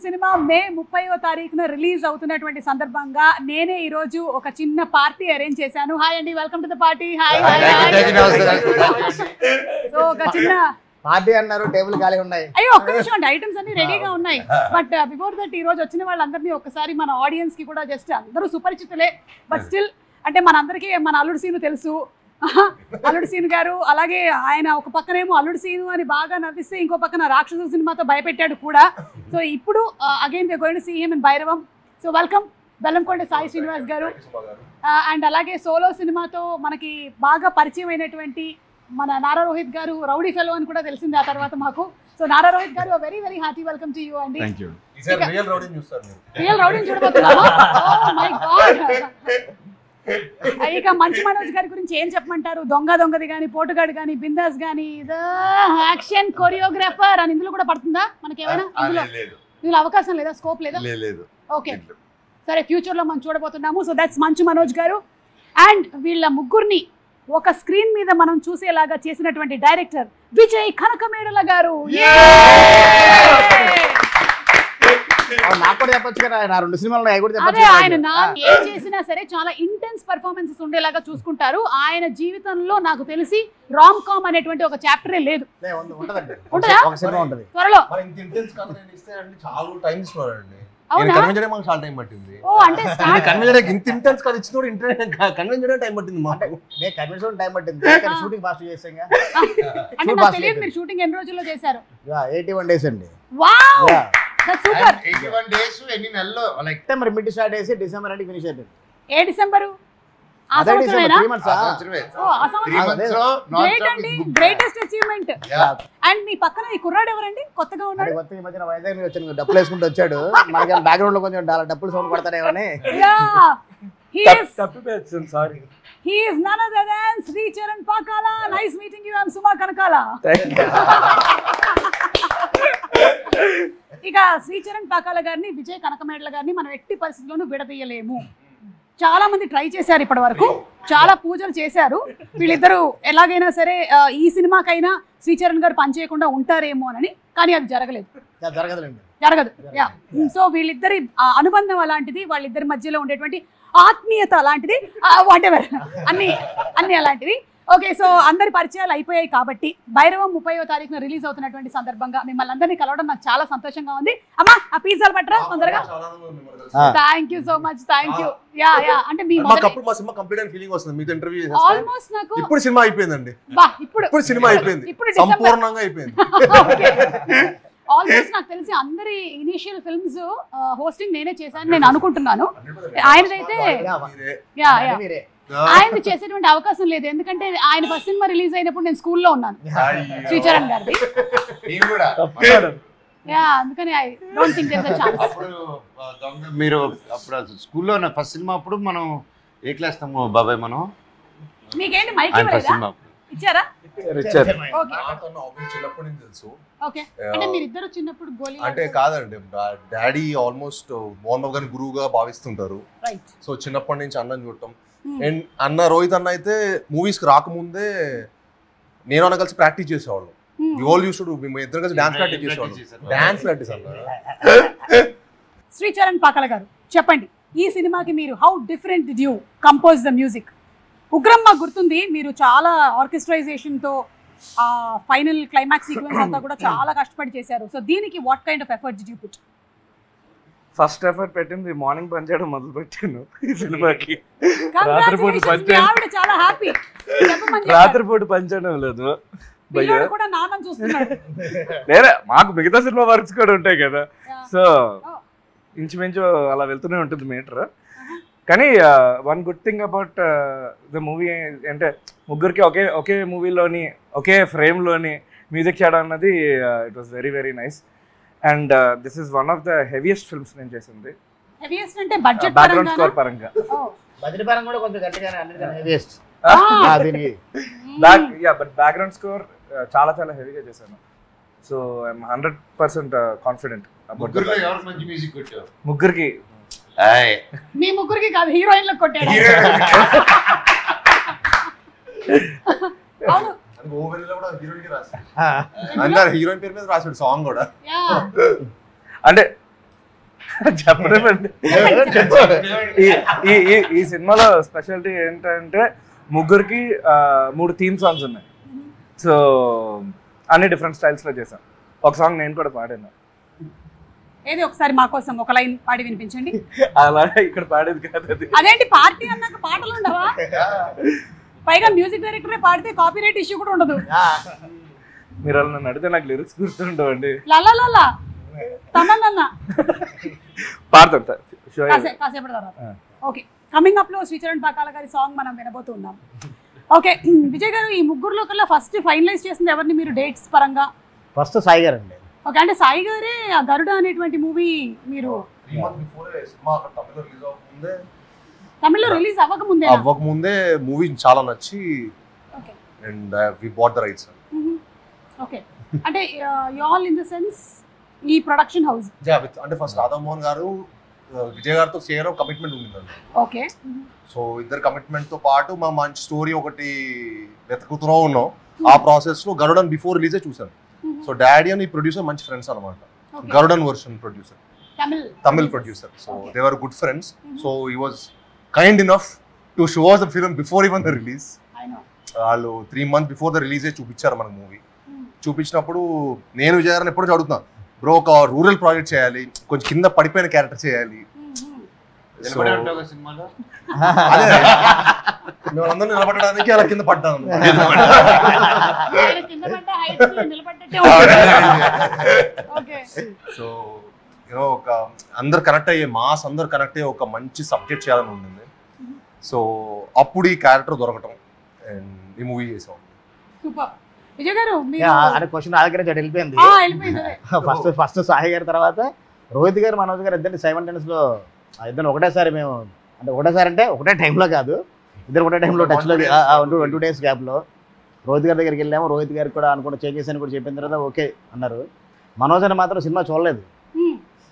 Cinema మే 30వ తారీఖున release అవుతున్నటువంటి సందర్భంగా నేనే ఈ రోజు ఒక చిన్న పార్టీ అరేంజ్ చేశాను. హాయ్ అండి, welcome to the party. Hi so ఒక చిన్న పార్టీ అన్నారు, టేబుల్ ఖాళీ ఉన్నాయి. అయ్యో ఒక్క నిమిషం అండి, ఐటమ్స్ అన్ని రెడీగా ఉన్నాయి. బట్ బిఫోర్ దట్ ఈ రోజు వచ్చిన వాళ్ళందరినీ ఒకసారి మన ఆడియన్స్ కి కూడా జస్ట్ అందరూ సుపరిచితులే, బట్ స్టిల్ అంటే మనందరికీ మన అల్లుడు సీను తెలుసు. అల్లుడు సీను గారు, అలాగే ఆయన ఒక పక్కనేమో అల్లుడు సీను అని బాగా నవ్విస్తే ఇంకో పక్కన రాక్షసు సినిమాతో భయపెట్టాడు కూడా. సో ఇప్పుడు again we going to see him in Bhairavam. So welcome Bellamkonda Sai Srinivas గారు. అండ్ అలాగే సోలో సినిమాతో మనకి బాగా పరిచయం అయినటువంటి మన నారా రోహిత్ గారు, రౌడీ ఫెలో అని కూడా తెలిసింది ఆ తర్వాత మాకు. సో నారా రోహిత్ గారు, very very hearty welcome to you అండి. రియల్ రౌడీని చూడబోతున్నాము. Oh my god. ఇక మంచు మనోజ్ గారి గురించి ఏం చెప్పమంటారు? దొంగది కానీ, పోటుగాడు కానీ, బిందాస్ కానీ, యాక్షన్ కొరియోగ్రాఫర్ అని ఇందులో కూడా పడుతుందా మనకి ఏమైనా? ఇందులో అవకాశం లేదా, స్కోప్ లేదా? ఓకే సరే, ఫ్యూచర్ లో మనం చూడబోతున్నాము. సో దట్స్ మంచు మనోజ్ గారు. అండ్ వీళ్ళ ముగ్గురిని ఒక స్క్రీన్ మీద మనం చూసేలాగా చేసినటువంటి డైరెక్టర్ విజయ్ కనకమేడల గారు. నాకు కూడా చెప్పొచ్చు కదా, నా 2 సినిమాలు అదే ఆయన ఏం చేసినా సరే చాలా ఇంటెన్స్ పర్ఫార్మెన్సెస్ ఉండేలాగా చూసుకుంటారు. ఆయన జీవితంలో నాకు తెలిసి రామ్ కామ్ అనేటువంటి ఒక చాప్టరే లేదు. ఉంటుందా? త్వరలో షూటింగ్ ఎన్ని రోజుల్లో చేశారు? 81 days అండి. డిసెంబర్ అంటే ఫినిష్ అయిపోయింది. ఏ డిసెంబరు? Greatest achievement. అండ్ మీ పక్కన ఈ కుర్రాడు ఎవరండి? కొత్తగా ఉన్నాడు. వైజాగ్ వచ్చాను, డబ్బులు వేసుకుంటూ వచ్చాడు. మనకి బ్యాక్గ్రౌండ్ లో కొంచెం డబ్బులు sound పడతాడేమని. He is none other than Sri Charan Pakala. Nice meeting you. I'm Suma Kanakala. ఇక శ్రీచరణ్ పాకాల గారిని, విజయ్ కనకమేడల గారిని మనం ఎట్టి పరిస్థితుల్లోనూ విడదీయలేము. చాలా మంది ట్రై చేశారు ఇప్పటి వరకు, చాలా పూజలు చేశారు. వీళ్ళిద్దరూ ఎలాగైనా సరే ఈ సినిమాకైనా శ్రీచరణ్ గారు పనిచేయకుండా ఉంటారేమో అని, కానీ అది జరగదు. సో వీళ్ళిద్దరి అనుబంధం అలాంటిది, వాళ్ళిద్దరి మధ్యలో ఉండేటువంటి ఆత్మీయత అలాంటిది, వాటెవర్ అన్ని అలాంటివి. ఓకే, సో అందరి పరిచయాలు అయిపోయాయి కాబట్టి భైరవం 30వ తారీఖున రిలీజ్ అవుతున్నటువంటి సందర్భంగా మిమ్మల్ని అందరినీ కలవడం నాకు చాలా సంతోషంగా ఉంది. అమ్మా ఆ పిజ్జాలు పట్టరా తొందరగా. Thank you so much. Thank you. Yeah అంటే మీ ఆల్మోస్ట్ నాకు ఇప్పుడు సినిమా అయిపోయిందండి. ఇప్పుడు సినిమా అయిపోయింది, సంపూర్ణంగా అయిపోయింది. ఆల్మోస్ట్ నాకు తెలిసి అందరి ఇనిషియల్ ఫిల్మ్స్ హోస్టింగ్ నేనే చేశాను నేను అనుకుంటున్నాను. ఆయనదైతే ఆయన చేసేటువంటి అవకాశం లేదు, ఎందుకంటే ఆయన ఫస్ట్ సినిమా రిలీజ్ అయినప్పుడు నేను స్కూల్లో ఉన్నాను, శ్రీచరణ్ గారిది. అందుకని I don't think there is a chance. మీరు అప్పుడు స్కూల్లో ఫస్ట్ సినిమా అప్పుడు మనం ఏ క్లాస్ తాము బాబాయ్? మనం మీకేంటి మైక్ ఇవ్వలేదా? ఇచ్చారా? చిన్నప్పటి నుంచి తెలుసు. ఓకే, అంటే మీరిద్దరు చిన్నప్పుడు గోలీ అంటే కాదండి, డాడీ ఆల్మోస్ట్ మోహన్ బాబు గారిని గురువుగా భావిస్తుంటారు. సో చిన్నప్పటి నుంచి అన్నని చూడటం. అండ్ అన్న రోహిత్ అన్న అయితే మూవీస్ కి రాకముందే నేను అన్న కలిసి ప్రాక్టీస్ చేసేవాళ్ళం. మేము ఇద్దరు కలిసి డాన్స్ ప్రాక్టీస్ చేసేవాళ్ళం. డాన్స్ ప్రాక్టీస్ అన్న. శ్రీచరణ్ పాకాల గారు చెప్పండి, ఈ సినిమాకి మీరు how different did you compose the music? Ugramma గుర్తుంది, మీరు చాలా ఆర్కెస్ట్రైజేషన్తో ఫైనల్ క్లైమాక్స్ సీక్వెన్స్ అంతా కూడా చాలా కష్టపడి చేశారు. సో దీనికి what kind of effort did you put? First effort పెట్టింది మార్నింగ్ పని చేయడం మొదలు పెట్టాను ఈ సినిమాకి. రాత్రిపూట పని చేయడం లేదు, లేదా మాకు మిగతా సినిమా వర్క్స్ కూడా ఉంటాయి కదా. సో ఇంచుమించు అలా వెళ్తూనే ఉంటుంది మీటర్. కానీ one good thing about the movie అంటే ముగ్గురికి ఒకే మూవీలోని ఒకే ఫ్రేమ్లోని మ్యూజిక్ చేయడం అన్నది it was very very nice. And this is one of the heaviest films నేను చేసింది. బ్యాక్గ్రౌండ్ స్కోర్ పరంగా బట్ బ్యాక్గ్రౌండ్ స్కోర్ చాలా చాలా హెవీగా చేశాను. సో ఐఎమ్ 100% కాన్ఫిడెంట్ అబౌట్ ముగ్గురికి. మీ ముగ్గురికి కాదు, హీరోయిన్లకు కొట్టాడు. హీరోయిన్ పేరు మీద రాసాడు సాంగ్ కూడా. అంటే చెప్పలేమండి. ఈ సినిమాలో స్పెషాలిటీ ఏంటంటే ముగ్గురికి 3 థీమ్ సాంగ్స్ ఉన్నాయి. సో అన్ని డిఫరెంట్ స్టైల్స్లో చేశాం. ఒక సాంగ్ నేను కూడా పాడాను. ఏది ఒకసారి మా కోసం ఒక లైన్ పాడి వినిపించండి. అలా ఇక్కడ పాడేది కాదు అది. అదేంటి పార్టీ అన్నాక పాటలు ఉండవా? పైగా మ్యూజిక్ డైరెక్టరే పాడితే కాపీరైట్ ఇష్యూ కూడా ఉండదు. మీరు అలా నన్ను అడిగితే నాకు లిరిక్స్ గుర్తుండవండి. లలా తమన్నా పాడతాం కాసేపటి తర్వాత. ఓకే, కమింగ్ అప్ లో శ్రీచరణ్ పాకాల గారి సాంగ్ మనం వినబోతున్నాం. ఓకే విజయ్ గారు, ఈ ముగ్గురులో కల్లా ఫస్ట్ ఫైనలైజ్ చేసింది ఎవరిని మీరు డేట్స్ పరంగా? ఫస్ట్ సాయి గారు అండి. ఓకే, అంటే సాయి గారే ఆ గరుడ అనేటువంటి మూవీ మీరు తమిళ్లో రిలీజ్ అవ్వకముందే మూవీ చాలా నచ్చి and we bought the rights. Okay, అంటే you all in the sense ఈ ప్రొడక్షన్ హౌస్ అంటే ఫస్ట్ రాధామోహన్ గారు విజయ్ గారితో చేయడం కమిట్మెంట్ ఉండిందండి. ఓకే, సో ఇద్దరు కమిట్మెంట్ తో పాటు మా మంచి స్టోరీ ఒకటి వెతుకుతూ ఉన్నాం. ఆ ప్రాసెస్ లో గరుడన్ బిఫోర్ రిలీజే చూసాను. సో డాడీ అని ప్రొడ్యూసర్ మంచి ఫ్రెండ్స్ అనమాట. Garudan version producer, Tamil producer. So they were good friends. So he was kind enough to show us the film before even the release. వాళ్ళు 3 months బిఫోర్ ద రిలీజే చూపించారు మనకు movie. చూపించినప్పుడు నేను విజయ్ గారిని ఎప్పుడూ అడుగుతున్నా, బ్రో ఒక రూరల్ ప్రాజెక్ట్ చేయాలి, కొంచెం కింద పడిపోయిన క్యారెక్టర్ చేయాలి. సినిమాలో అందరూ నిలబడడానికి అలా కింద పడ్డాను. సో ఒక అందరు కనెక్ట్ అయ్యే మాస్, అందరు కనెక్ట్ అయ్యే ఒక మంచి సబ్జెక్ట్ చేయాలని ఉండింది. సో అప్పుడు ఈ క్యారెక్టర్ దొరకటం అండ్ ఈ మూవీ చేసాం. విజయ్ గారు క్వశ్చన్ ఆగరే వెళ్ళిపోయింది. ఫస్ట్ సాయి గారి తర్వాత రోహిత్ గారు, మనోజ్ గారు ఇద్దరిని సైమల్టేనియస్ లో ఇద్దరు ఒకటేసారి మేము, అంటే ఒకటేసారి అంటే ఒకటే టైంలో కాదు, ఇద్దరు ఒకటే టైంలో టచ్లో 2 days గ్యాప్లో రోహిత్ గారి దగ్గరికి వెళ్ళాము. రోహిత్ గారికి కూడా అనుకుంటే చేసేసాను కూడా చెప్పిన తర్వాత ఓకే అన్నారు. మనోజ్ అని మాత్రం సినిమా చూడలేదు.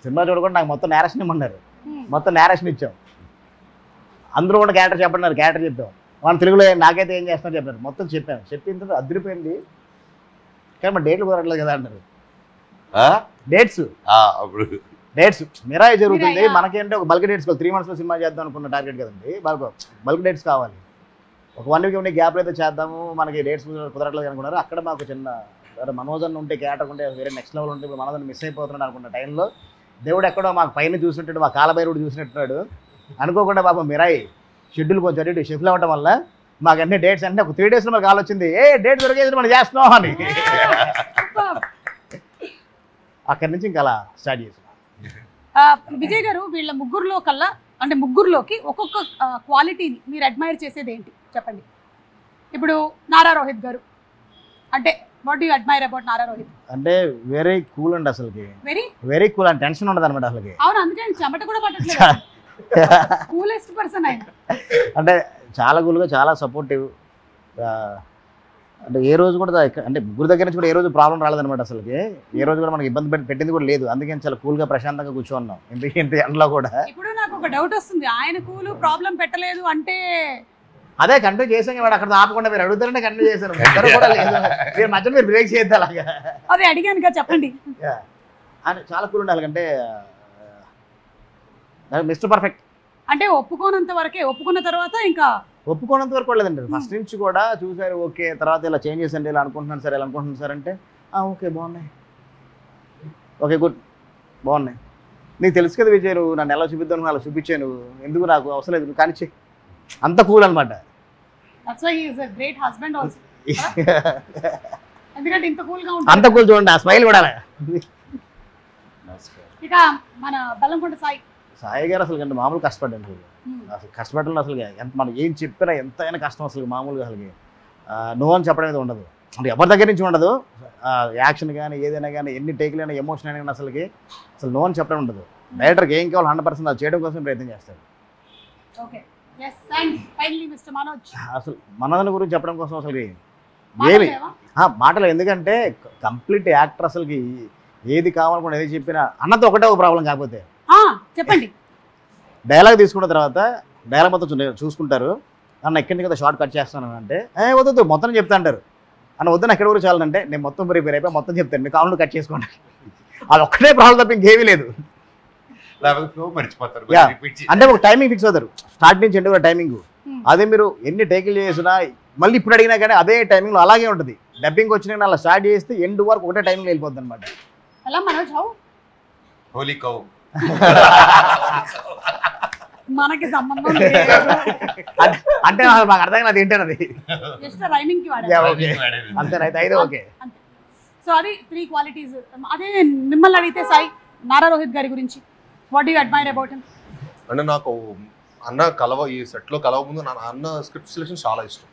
సినిమా చూడకుండా నాకు మొత్తం నేరేషన్ ఇమ్మన్నారు. మొత్తం నేరేషన్ ఇచ్చాం. అందరూ కూడా క్యారెక్టర్ చెప్పన్నారు, క్యారెక్టర్ చెప్పాం. వాళ్ళు తెలుగులో నాకైతే ఏం చేస్తారో చెప్పారు. మొత్తం చెప్పాను. చెప్పిన తర్వాత అదిరిపోయింది. కానీ మా డేట్లు కుదరట్లేదు కదా అన్నారు. డేట్స్ మిరాయి జరుగుతుంది. మనకేంటే ఒక బల్క్ డేట్స్ కావాలి. 3 months లో సినిమా చేద్దాం అనుకున్న టార్గెట్ కదండి. బల్క్ డేట్స్ కావాలి. ఒక 1 week గ్యాప్ అయితే చేద్దాము, మనకి డేట్స్ కుదరట్లేదు అనుకున్నారు. అక్కడ మాకు చిన్న మనోజన్ ఉంటే క్యారెక్టర్ ఉంటే వేరే నెక్స్ట్ లెవెల్ ఉంటే ఇప్పుడు మనోజన్ మిస్ అయిపోతున్నాడు అనుకున్న టైంలో దేవుడు ఎక్కడో మాకు పైన చూసినట్టు, మా కాలభైరుడు చూసినట్టున్నాడు. అనుకోకుండా పాపం మిరాయి షెడ్యూల్ కొంచెం అటు షిఫ్ట్ అవ్వడం వల్ల మాకు అన్ని డేట్స్ అంటే ఒక 3 days లో మాకు కాల్ వచ్చింది, డేట్ దొరికేది మనం చేస్తున్నాం అని. అక్కడి నుంచి ఇంకా అలా స్టార్ట్ చేసాం. విజయ్ గారు, వీళ్ళ ముగ్గురులో కల్లా అంటే ముగ్గురులోకి ఒక్కొక్క క్వాలిటీని మీరు అడ్మైర్ చేసేది ఏంటి చెప్పండి. ఇప్పుడు నారా రోహిత్ గారు అంటే what do you admire about Nara Rohit? అంటే వెరీ కూల్ అండి, అసలుకి వెరీ కూల్ అండ్ టెన్షన్ ఉండదు అనమాట అసలుకి. అవును, అందుకే చెమట కూడా పట్టట్లేదు. కూలెస్ట్ పర్సన్ ఆయన. అంటే చాలా కూల్గా, చాలా సపోర్టివ్. అంటే ఏ రోజు కూడా అంటే ముగ్గురు దగ్గర నుంచి కూడా ఏ రోజు ప్రాబ్లం రాలేదనమాట అసలుకి. ఏ రోజు కూడా మనకి ఇబ్బంది పెట్టింది కూడా లేదు. అందుకని చాలా కూల్గా ప్రశాంతంగా కూర్చోన్నాం ఇంత ఎండలో కూడా. ఇప్పుడు నాకు ఒక డౌట్ వస్తుంది, ఆయన కూల్ ప్రాబ్లం పెట్టలేదు అంటే అదే కంటిన్యూ చేసాం వాడు అక్కడ ఆపకుండా మీరు అడుగుతారంటే కంటిన్యూ చేశాను. మీరు మధ్యలో మీరు బ్రేక్ చేయొద్దు అలాగా. అదే అడిగాను కదా, చెప్పండి. అని చాలా కూల్ ఉండాలి. అంటే మిస్టర్ పర్ఫెక్ట్. అంటే ఒప్పుకోనంత వరకే, ఒప్పుకున్న తర్వాత ఇంకా ఒప్పుకోనంత వరకు లేదండి. ఫస్ట్ నుంచి కూడా చూసారు ఓకే, తర్వాత ఇలా చేంజెస్ అండి, ఇలా అనుకుంటున్నాను సార్, ఇలా అనుకుంటున్నాను సార్ అంటే ఓకే బాగున్నాయి, ఓకే గుడ్ బాగున్నాయి. నీకు తెలుసు కదా విజయ్, నువ్వు నన్ను ఎలా చూపిద్దాను అలా చూపించాను, ఎందుకు నాకు అవసరం లేదు నువ్వు కానీ అంత కూల్ అనమాట. అంత కూల్ చూడండి, ఆ స్మైల్ కూడా. ఇక మన బెల్లంకొండ సాయి గారు అసలు అంటే మామూలు కష్టపడ్డాను. అసలు కష్టపడడం అసలు ఎంత మనం ఏం చెప్పినా ఎంతైనా కష్టం అసలు మామూలుగా అసలు నో అని చెప్పడం అనేది ఉండదు. అంటే ఎవరి దగ్గర నుంచి ఉండదు. యాక్షన్ కానీ ఏదైనా కానీ ఎన్ని టేకులు అయినా ఎమోషన్ అయినా అసలు నో అని చెప్పడం ఉండదు. డైరెక్టర్కి ఏం కావాలి 100% అది చేయడం కోసం ప్రయత్నం చేస్తారు. అసలు మనోజ్ గురించి చెప్పడం కోసం అసలు ఏమి మాటలు, ఎందుకంటే కంప్లీట్ యాక్టర్ అసలుకి ఏది కావాలనుకున్నా ఏది చెప్పినా అన్నతో ఒకటే ఒక ప్రాబ్లం. కాకపోతే చెప్పండి, డైలాగ్ తీసుకున్న తర్వాత డైలాగ్ మొత్తం చూసుకుంటారు. నన్ను ఎక్కడి కదా షార్ట్ కట్ చేస్తాను అంటే వద్దు మొత్తం చెప్తా అంటారు. అన్న వద్దు ఎక్కడ కూడా చాలంటే నేను మొత్తం ప్రిపేర్ అయిపోయి మొత్తం చెప్తాను, మీకు కావాలని కట్ చేసుకోండి. అది ఒక్కటే ప్రాబ్లం తప్ప ఇంకేమీ లేదు. లేకపోతే ఫ్లో మర్చిపోతారు. Yeah. అంటే ఒక టైమింగ్ ఫిక్స్ అవుతారు స్టార్ట్ నుంచి ఎండ్ టైమింగ్. అదే మీరు ఎన్ని టేకులు చేసినా మళ్ళీ ఇప్పుడు అడిగినా కానీ అదే టైమింగ్లో అలాగే ఉంటుంది. డబ్బింగ్ వచ్చిన అలా స్టార్ట్ చేస్తే ఎండ్ వరకు ఒకటే టైమింగ్లో వెళ్ళిపోతుంది అనమాట. ఎలా మనోజ్ హౌ హోలీ కౌ మనకి సంబంధం లేదు. అంటే మాకు అర్థం కాదు ఏంటన్నది. జస్ట్ రైమింగ్ కి వాడారు. Yeah, okay. అంతేనైతే అయితే ఓకే. సో అది 3 క్వాలిటీస్. అదే మిమ్మల్ని అడిగితే సాయి, నారా రోహిత్ గారి గురించి what you admire about him? అంటే నాకు అన్న ఈ సెట్ లో కలవ ముందు అన్న స్క్రిప్ట్ సెలెక్షన్ చాలా ఇష్టం.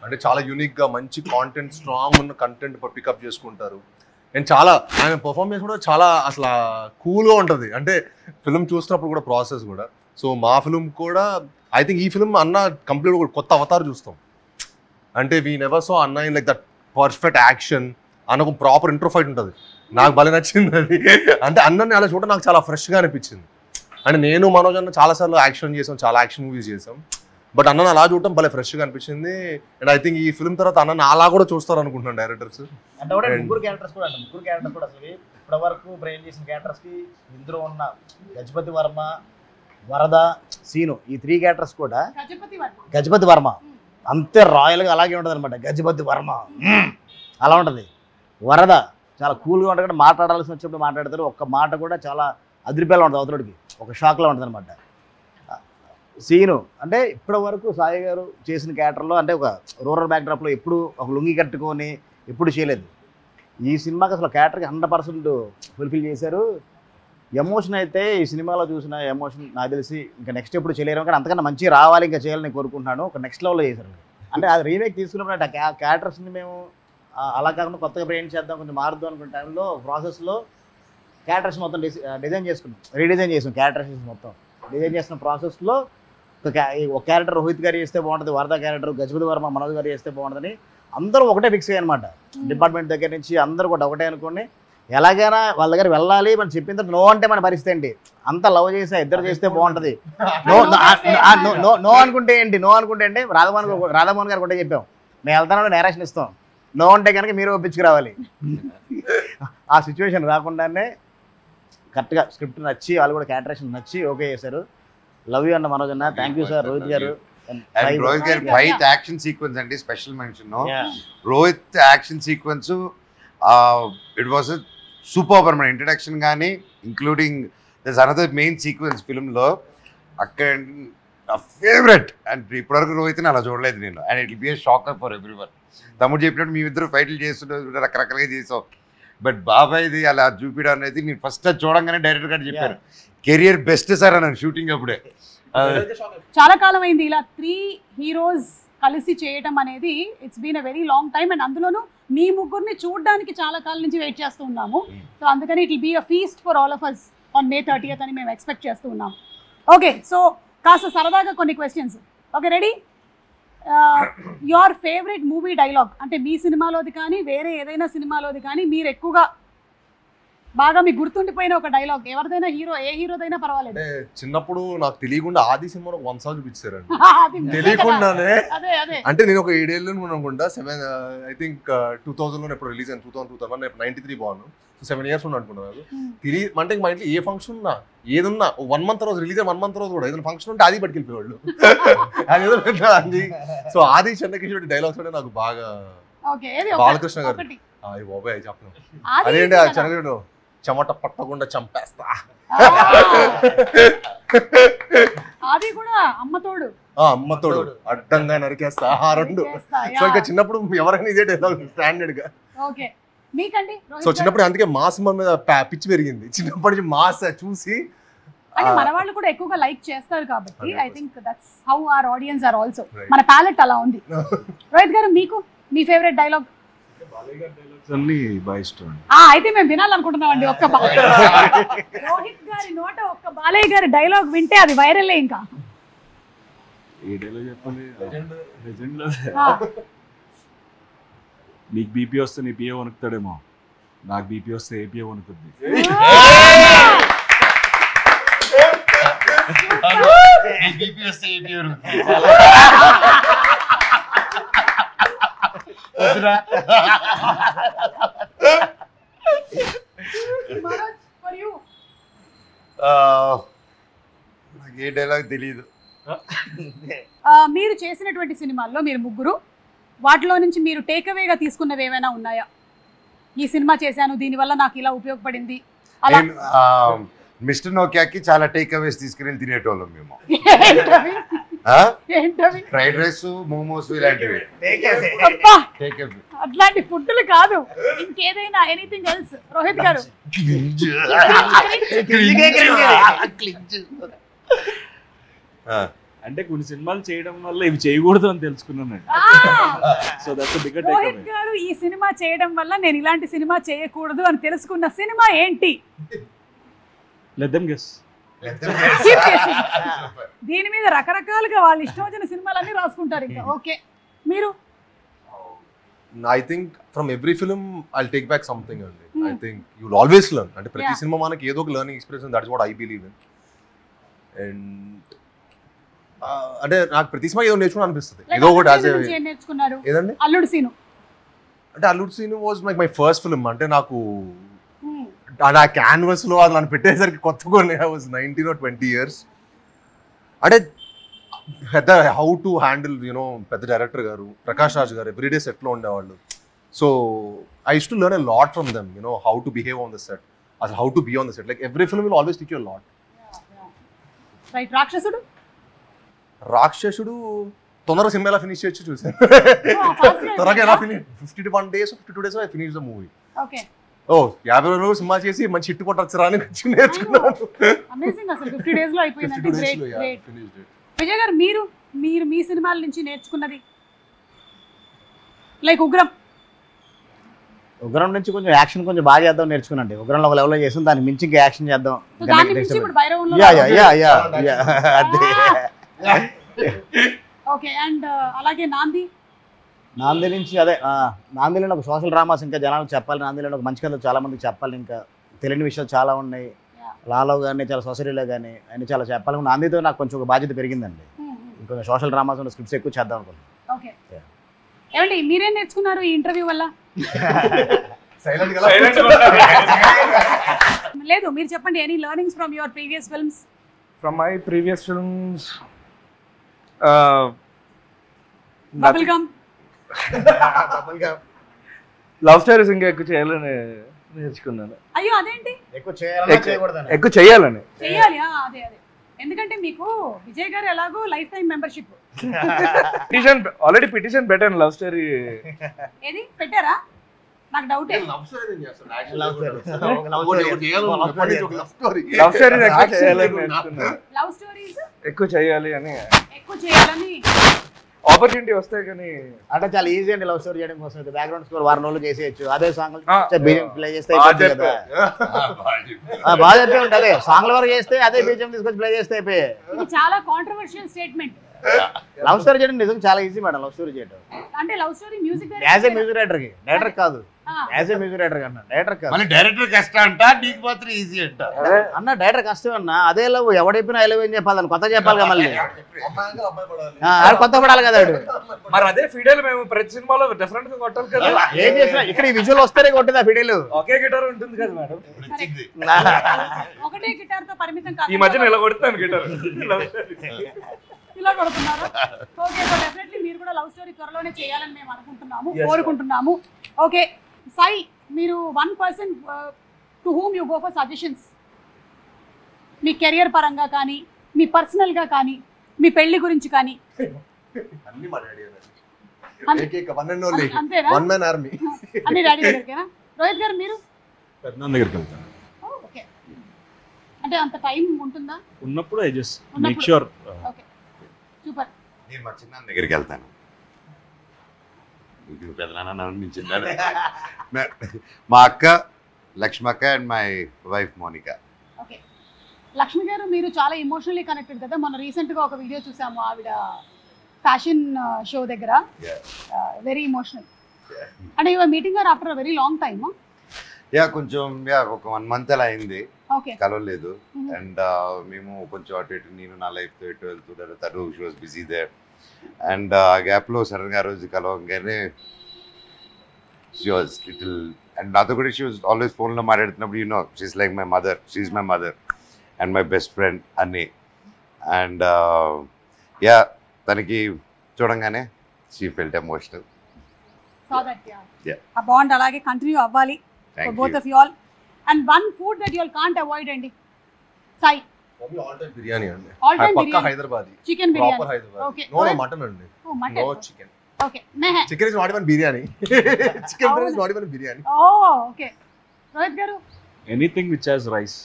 అంటే చాలా యూనిక్ గా మంచి కాంటెంట్, స్ట్రాంగ్ ఉన్న కంటెంట్ పికప్ చేసుకుంటారు. అండ్ చాలా ఆయన పర్ఫార్మెన్స్ కూడా చాలా అసలు కూల్ గా ఉంటది. అంటే ఫిల్మ్ చూసినప్పుడు కూడా ప్రాసెస్ కూడా. సో మా ఫిల్మ్ కూడా ఐ థింక్ ఈ ఫిల్మ్ అన్న కంప్లీట్ కూడా కొత్త అవతారం చూస్తాం. అంటే వీ నెవర్ సో అన్న in like that perfect action. అన్నకు ప్రాపర్ ఇంట్రో ఫైట్ ఉంటుంది. నాకు భలే నచ్చింది అది. అంటే అన్నని అలా చూడ నాకు చాలా ఫ్రెష్గా అనిపించింది. అంటే నేను మనోజ్ అన్న చాలాసార్లు యాక్షన్ చేసాం, చాలా యాక్షన్ మూవీస్ చేసాం. బట్ అన్నని అలా చూడటం భలే ఫ్రెష్గా అనిపించింది. అండ్ ఐ థింక్ ఈ ఫిల్మ్ తర్వాత అన్నని అలా కూడా చూస్తారు అనుకుంటున్నాను డైరెక్టర్స్. అంటే కూడా ముగ్గురు క్యారెక్టర్స్ కూడా అసలు ఇప్పటి వరకు బ్రెయిన్ చేసిన క్యారెక్టర్స్కి ఇందులో ఉన్న గజపతి వర్మ, వరద, సీను ఈ 3 క్యారెక్టర్స్ కూడా గజపతి వర్మ అంతే రాయల్గా అలాగే ఉంటుంది అనమాట. గజపతి వర్మ అలా ఉంటుంది. వరద చాలా కూల్గా ఉంటుంది, మాట్లాడాల్సి వచ్చినప్పుడు మాట్లాడతారు. ఒక్క మాట కూడా చాలా అదిరిపేలా ఉంటుంది అవతలకి, ఒక షాక్లా ఉంటుంది అనమాట. సీను అంటే ఇప్పటి వరకు సాయి గారు చేసిన క్యారెక్టర్లో అంటే ఒక రూరల్ బ్యాక్డ్రాప్లో ఎప్పుడు ఒక లుంగి కట్టుకొని ఎప్పుడు చేయలేదు. ఈ సినిమాకి అసలు క్యారెక్టర్కి 100% ఫుల్ఫిల్ చేశారు. ఎమోషన్ అయితే ఈ సినిమాలో చూసిన ఎమోషన్ నాకు తెలిసి ఇంకా నెక్స్ట్ ఎప్పుడు చేయలేరు. కానీ అంతకన్నా మంచిగా రావాలి, ఇంకా చేయాలని నేను కోరుకుంటున్నాను. ఒక నెక్స్ట్ లెవెల్లో చేశారు. అంటే అది రీమేక్ తీసుకున్నప్పుడు ఆ క్యారెక్టర్స్ని మేము అలా కాకుండా కొత్తగా బ్రెయిన్ చేద్దాం, కొంచెం మారుద్దాం అనుకున్న టైంలో ప్రాసెస్లో క్యారెక్టర్స్ మొత్తం డిజైన్ చేసుకున్నాం, రీడిజైన్ చేసాం. క్యారెక్టర్స్ మొత్తం డిజైన్ చేసిన ప్రాసెస్లో ఒక క్యారెక్టర్ రోహిత్ గారు చేస్తే బాగుంటుంది, వరద క్యారెక్టర్ గజపతి వర్మ మనోజ్ గారు చేస్తే బాగుంటుందని అందరూ ఒకటే ఫిక్స్ అయ్యాయి అనమాట. డిపార్ట్మెంట్ దగ్గర నుంచి అందరూ కూడా ఒకటే అనుకోండి, ఎలాగైనా వాళ్ళ దగ్గర వెళ్ళాలి. మనం చెప్పిన తర్వాత నో అంటే మన పరిస్థితి ఏంటి, అంత లవ్ చేసా ఇద్దరు చేస్తే బాగుంటుంది. నో అనుకుంటే ఏంటి, నో అనుకుంటే అంటే రాధామోహన్ గారు కూడా చెప్పాం, మేము వెళ్తానని నేరేషన్ ఇస్తాం, నో అంటే కనుక మీరు ఒప్పించుకురావాలి. ఆ సిచ్యువేషన్ రాకుండానే కరెక్ట్గా స్క్రిప్ట్ నచ్చి వాళ్ళు కూడా క్యారెక్టరేషన్ నచ్చి ఓకే చేశారు. లవ్ యూ అన్న మనోజ్ అన్న. Thank you sir. రోహిత్ గారు రోహిత్ గారి ఫైట్ యాక్షన్ సీక్వెన్స్ అంటే special mention. Rohit action sequence it was super. మన ఇంట్రడక్షన్ కానీ including this another main sequence ఫిల్మ్లో అక్కడ ఫేవరెట్. అండ్ ఇప్పటివరకు రోహిత్ని అలా చూడలేదు నేను. And it will be a shocker for everyone. తమ్ముడు చెప్పినట్టు మీ ఇద్దరు ఫైట్లు చేస్తుంటే రకరకాలుగా చేసాం. బట్ బాబాయ్ది అలా చూపించడం అనేది నేను ఫస్ట్ చూడంగానే డైరెక్టర్ గారు చెప్పారు, కెరియర్ బెస్ట్ సార్ అన్నాను షూటింగ్ అప్పుడే. చాలా కాలం అయింది ఇలా 3 హీరోస్ కలిసి చేయడం అనేది. It's been a very long time. And అందులోనూ మీ ముగ్గురిని చూడడానికి చాలా కాలం నుంచి వెయిట్ చేస్తూ ఉన్నాము. సో అందుకని it will be a feast for all of us on May 30th అని మేము ఎక్స్పెక్ట్ చేస్తూ ఉన్నాము. ఓకే, సో కాస్త సరదాగా కొన్ని questions. Okay, ready? Your favourite movie dialogue అంటే మీ సినిమాలోది కానీ వేరే ఏదైనా సినిమాలోది కానీ మీరు ఎక్కువగా బాగా మీకు గుర్తుండిపోయిన ఒక డైలాగ్ ఎవరిదైనా, హీరో ఏ హీరోదైనా పర్వాలేదు. అంటే చిన్నప్పుడు నాకు తెలియకుండా ఆది సినిమాలో 1 సాంగ్ చూపించారండి తెలియకుండానే. అంటే నేను ఒక 7 ఏళ్ళు అనుకుంటా, 7 ఐ థింక్ 2000లో ఎప్పుడు రిలీజ్ అయింది, 2001 93 బాగున్నాను. 7 ఇయర్స్ ఉన్నా అనుకున్నాను. తెలియ అంటే మా ఇంట్లో ఏ ఫంక్షన్ ఉన్నా ఏదున్నా 1 మంత్ రోజు రిలీజ్ 1 మంత్ రోజు కూడా ఏదైనా ఫంక్షన్ ఉంటే అది పట్టుకెళ్ళిపోయేవాళ్ళు. అదేదో అది. సో ఆది చెన్నకేశ్వరి డైలాగ్స్ అంటే నాకు బాగా. బాలకృష్ణ గారు బాబాయ్ చెప్పను అదేంటి చెన్నకేశ్వరుడు చెమట పట్టకుండా చంపేస్తా, అది కూడా అమ్మతోడు అడ్డంగా నరికేస్తా, ఆ 2. సో ఇంకా చిన్నప్పుడు ఎవరైనా ఇదే డైలాగ్ స్టాండర్డ్ గా. ఓకే, మీకండి? సో చిన్నప్పుడు అందుకే మాస్ మీద పిచ్చి పెరిగింది. చిన్నప్పటి నుంచి మాస్ చూసి అంటే మన వాళ్ళు కూడా ఎక్కువగా లైక్ చేస్తారు కాబట్టి I think that's how our audience are also. మన ప్యాలెట్ అలా ఉంది. రోహిత్ గారు, మీకు మీ ఫేవరెట్ డైలాగ్? అయితే మేము వినాలనుకుంటున్నామండి. ఒక్క రోహిత్ గారి నోట ఒక్క బాలయ్య గారి డైలాగ్ వింటే అది వైరల్. ఇంకా నీకు బీపీ వస్తే నీ పిఏ వణుకుతాడేమో, నాకు బీపీ వస్తే ఏపీఏ వణుకుద్ది. నాకు ఏ డైలాగ్ తెలియదు. మీరు చేసినటువంటి సినిమాల్లో మీరు ముగ్గురు వాటిలో నుంచి మీరు టేక్అవేగా తీసుకున్నవి ఏమైనా ఉన్నాయా? ఈ సినిమా చేశాను దీనివల్ల నాకు ఇలా ఉపయోగపడింది అలా. నేను మిస్టర్ నోకియాకి చాలా టేక్ అవేస్ తీసుకుని తినేటోళ్ళం మేము. ఏంటవి? ఫ్రైడ్ రైస్, మోమోస్ ఇలాంటివి. అబ్బా, అట్లాంటి ఫుడ్లు కాదు, ఇంకేదైనా ఎనీథింగ్ ఎల్స్. రోహిత్ గారు అంటే కొన్ని సినిమాలు చేయడం వల్ల ఇవి చేయకూడదు అని తెలుసుకున్నానండి. So that's a bigger take Rohit గారు ఈ సినిమా చేయడం వల్ల నేను ఇలాంటి సినిమా చేయకూడదు అని తెలుసుకున్న సినిమా ఏంటి? Let them guess. దీని మీద రకరకాలుగా వాళ్ళు ఇష్టం వచ్చిన సినిమాలన్నీ రాసుకుంటారు ఇంకా. ఓకే, మీరు? I think from every film I'll take back something only. I think you'll always learn. అంటే ప్రతి సినిమా మనకి ఏదో ఒక learning experience, that is what I believe in. And అంటే నాకు ప్రతి సినిమా ఏదో నేర్చుకుని అనిపిస్తుంది. ఏదో ఒకటి ఏం నేర్చుకున్నారు? ఏదండి? అల్లుడు సీను. అంటే Alludu Seenu was my first film. అంటే నాకు ఆ క్యాన్వస్ లో అది నన్ను పెట్టేసరికి కొత్తగా ఐ వాజ్ 19 or 20 years. అంటే పెద్ద హౌ టు హ్యాండిల్ యూనో పెద్ద డైరెక్టర్ గారు ప్రకాష్ రాజ్ గారు ఎవ్రీడే సెట్లో ఉండేవాళ్ళు. So I use to learn a lot from them, you know how to behave on the set, అసలు how to be on the set. Like every film will always teach you a lot. Right. Rakshasudu? Rakshasudu తొందరగా cinema ఎలా finish చేయొచ్చు చూసాను. త్వరగా ఎలా finish 51 days 52 days I finish the movie. Okay. 50 రోజులు cinema చేసి మంచి హిట్ కొట్టొచ్చురా అని నేర్చుకున్నాను. అమేజింగ్. అసలు 50 days లో అయిపోయిందంటే గ్రేట్ గ్రేట్. విజయ్ గారు, మీరు మీరు మీ సినిమాల నుంచి నేర్చుకున్నది? లైక్ ఉగ్రం. ఉగ్రం నుంచి కొంచెం యాక్షన్ కొంచెం బాగా చేద్దాం నేర్చుకున్నాండి. ఉగ్రంలో ఒక లెవెల్లో చేసాం, దానికి మించి ఇంకా యాక్షన్ చేద్దాం. దాని నుంచి ఇప్పుడు భైరవంలో. ఓకే. అండ్ అలాగే నాంది? నాంది నుంచి అదే నాందిలో ఒక సోషల్ డ్రామాస్ ఇంకా జనాలకు చెప్పాలి. నాందిలో ఒక మంచి కథ చాలా మందికి చెప్పాలి. ఇంకా తెలియని విషయాలు చాలా ఉన్నాయి. లాలో కానీ చాలా సొసైటీలో కానీ అన్ని చాలా చెప్పాలి. నాందితో నాకు కొంచెం ఒక బాధ్యత పెరిగిందండి. ఇంకొంచెం సోషల్ డ్రామాస్ ఉన్న స్క్రిప్ట్స్ ఎక్కువ చేద్దాం అనుకుంటున్నాను. ఓకే. ఏమండి, మీరేం నేర్చుకున్నారు ఈ ఇంటర్వ్యూ వల్ల? లేదు, మీరు చెప్పండి. Any learnings from your previous films? From my previous films bubble gum. Love stories ఇంకా ఎక్కువ చేయాలని నేర్చుకున్నాను. అయ్యో, అదేంటి? ఎక్కువ చేయాలని ఎక్కువ చేయాలని. చెయ్యాలి. అదే అదే. ఎందుకంటే మీకు విజయ్ గారు ఎలాగో life time membership. Already petition పెట్టాను లవ్ స్టోరీ. ఏది పెట్టారా? నాకు డౌటే. లవ్ స్టోరీ లవ్ స్టోరీస్ ఎక్కువ చేయాలి అని. ఎక్కువ చేయాలని ఆపర్చునిటీ వస్తాయి కానీ అంటే చాలా ఈజీ అండి లవ్ స్టోరీ చేయడం కోసం. బ్యాక్గ్రౌండ్ స్కోర్ వారం రోజులు చేసేయచ్చు. అదే సాంగ్ ప్లే చేస్తే బాగా చెప్పే ఉంటుంది. సాంగ్ల వరకు చేస్తే అదే బీజం తీసుకొచ్చి ప్లే చేస్తే అయిపోయి. ఇది చాలా కాంట్రవర్షియల్ స్టేట్మెంట్. లవ్ స్టోరీ చేయడం నిజం చాలా ఈజీ మేడం. లవ్ స్టోరీ చేయడం అంటే love story music as a music director కి, డైరెక్టర్ కాదు. యాజ్ ఏ మ్యూజిక్ డైరెక్టర్ కన్నా డైరెక్టర్ కాదు. మళ్ళీ డైరెక్టర్ కష్టం అంట, నీకు మాత్రం ఈజీ అంట. అన్న డైరెక్టర్ కష్టం అన్న. అదే లవ్ ఎవడైపోయినా ఐ లవ్ ఏం చెప్పాలని కొత్త చెప్పాలి కదా. మళ్ళీ కొత్త పడాలి కదా. మరి అదే ఫీడేలు మేము ప్రతి సినిమాలో డిఫరెంట్ గా కొట్టాలి కదా. ఏం చేసినా ఇక్కడ ఈ విజువల్ వస్తేనే కొట్టింది ఆ ఫీడేలు. ఒకే గిటార్ ఉంటుంది కదా మేడం. ఒకటే గిటార్ తో పరిమితం కాదు. ఈ మధ్యన ఇలా కొడుతాను గిటార్. ఇలా కొడుతున్నారు. ఓకే, సో డెఫినెట్లీ మీరు కూడా లవ్ స్టోరీ త్వరలోనే చేయాలని మేము అనుకుంటున్నాము, కోరుకుంటున్నాము. ఓకే సాయి, మీరు 1 person to whom you go for suggestions, me career పరంగా కానీ, మీ పర్సనల్గా కానీ, మీ పెళ్లి గురించి కానీ. అంతేనా? అన్ని డాడీ దగ్గరికేనా? రోహిత్ గారు మీరు? పెద్దనాన్న దగ్గరికి వెళ్తాను. ఓకే. అంటే అంత టైం ఉంటుందా? ఉన్నప్పుడు I just make sure. Okay, super. నేను మా చిన్న దగ్గరికి వెళ్తాను. పెద్దనాన్న మా అక్క లక్ష్మక్క and my wife Monica. Okay. Lakshmi గారు, మీరు చాలా ఎమోషనల్లీ కనెక్టెడ్ కదా. మొన్న రీసెంట్గా ఒక వీడియో చూసాము, ఆవిడ ఫ్యాషన్ షో దగ్గర. Very emotional. అంటే యువర్ మీటింగ్ గారు ఆఫ్టర్ వెరీ లాంగ్ టైమ్. కొంచెం ఒక 1 month అలా అయింది, కలవలేదు. అండ్ మేము కొంచెం అటు ఇటు, నేను నా లైఫ్తో ఇటు వెళ్తుంటారు, తను she was busy there. And ఆ గ్యాప్లో సడన్గా ఆ రోజు కలవగానే షీ వాజ్ లిటిల్, అండ్ నాతో కూడా షీ వాజ్ ఆల్వేస్ ఫోన్లో మాట్లాడుతున్నప్పుడు she's like my mother, she my mother. And my best friend అన్నీ. అండ్ యా తనకి చూడంగానే షీ ఫెల్ట్ ఎమోషనల్. Yeah. ఆ బాండ్ అలాగే కంటిన్యూ అవ్వాలి Thank for both you. of you all. And one food that you all can't avoid అండి. Sai all time biryani అండి. All time పక్కా biryani. Hyderabadi. Chicken proper biryani. Hyderabad. Okay. No mutton అండి. Oh mutton. No chicken. Okay మెహే. Chicken is not even biryani. Chicken biryani is not even biryani. Oh okay. Rohit గారు anything which has rice.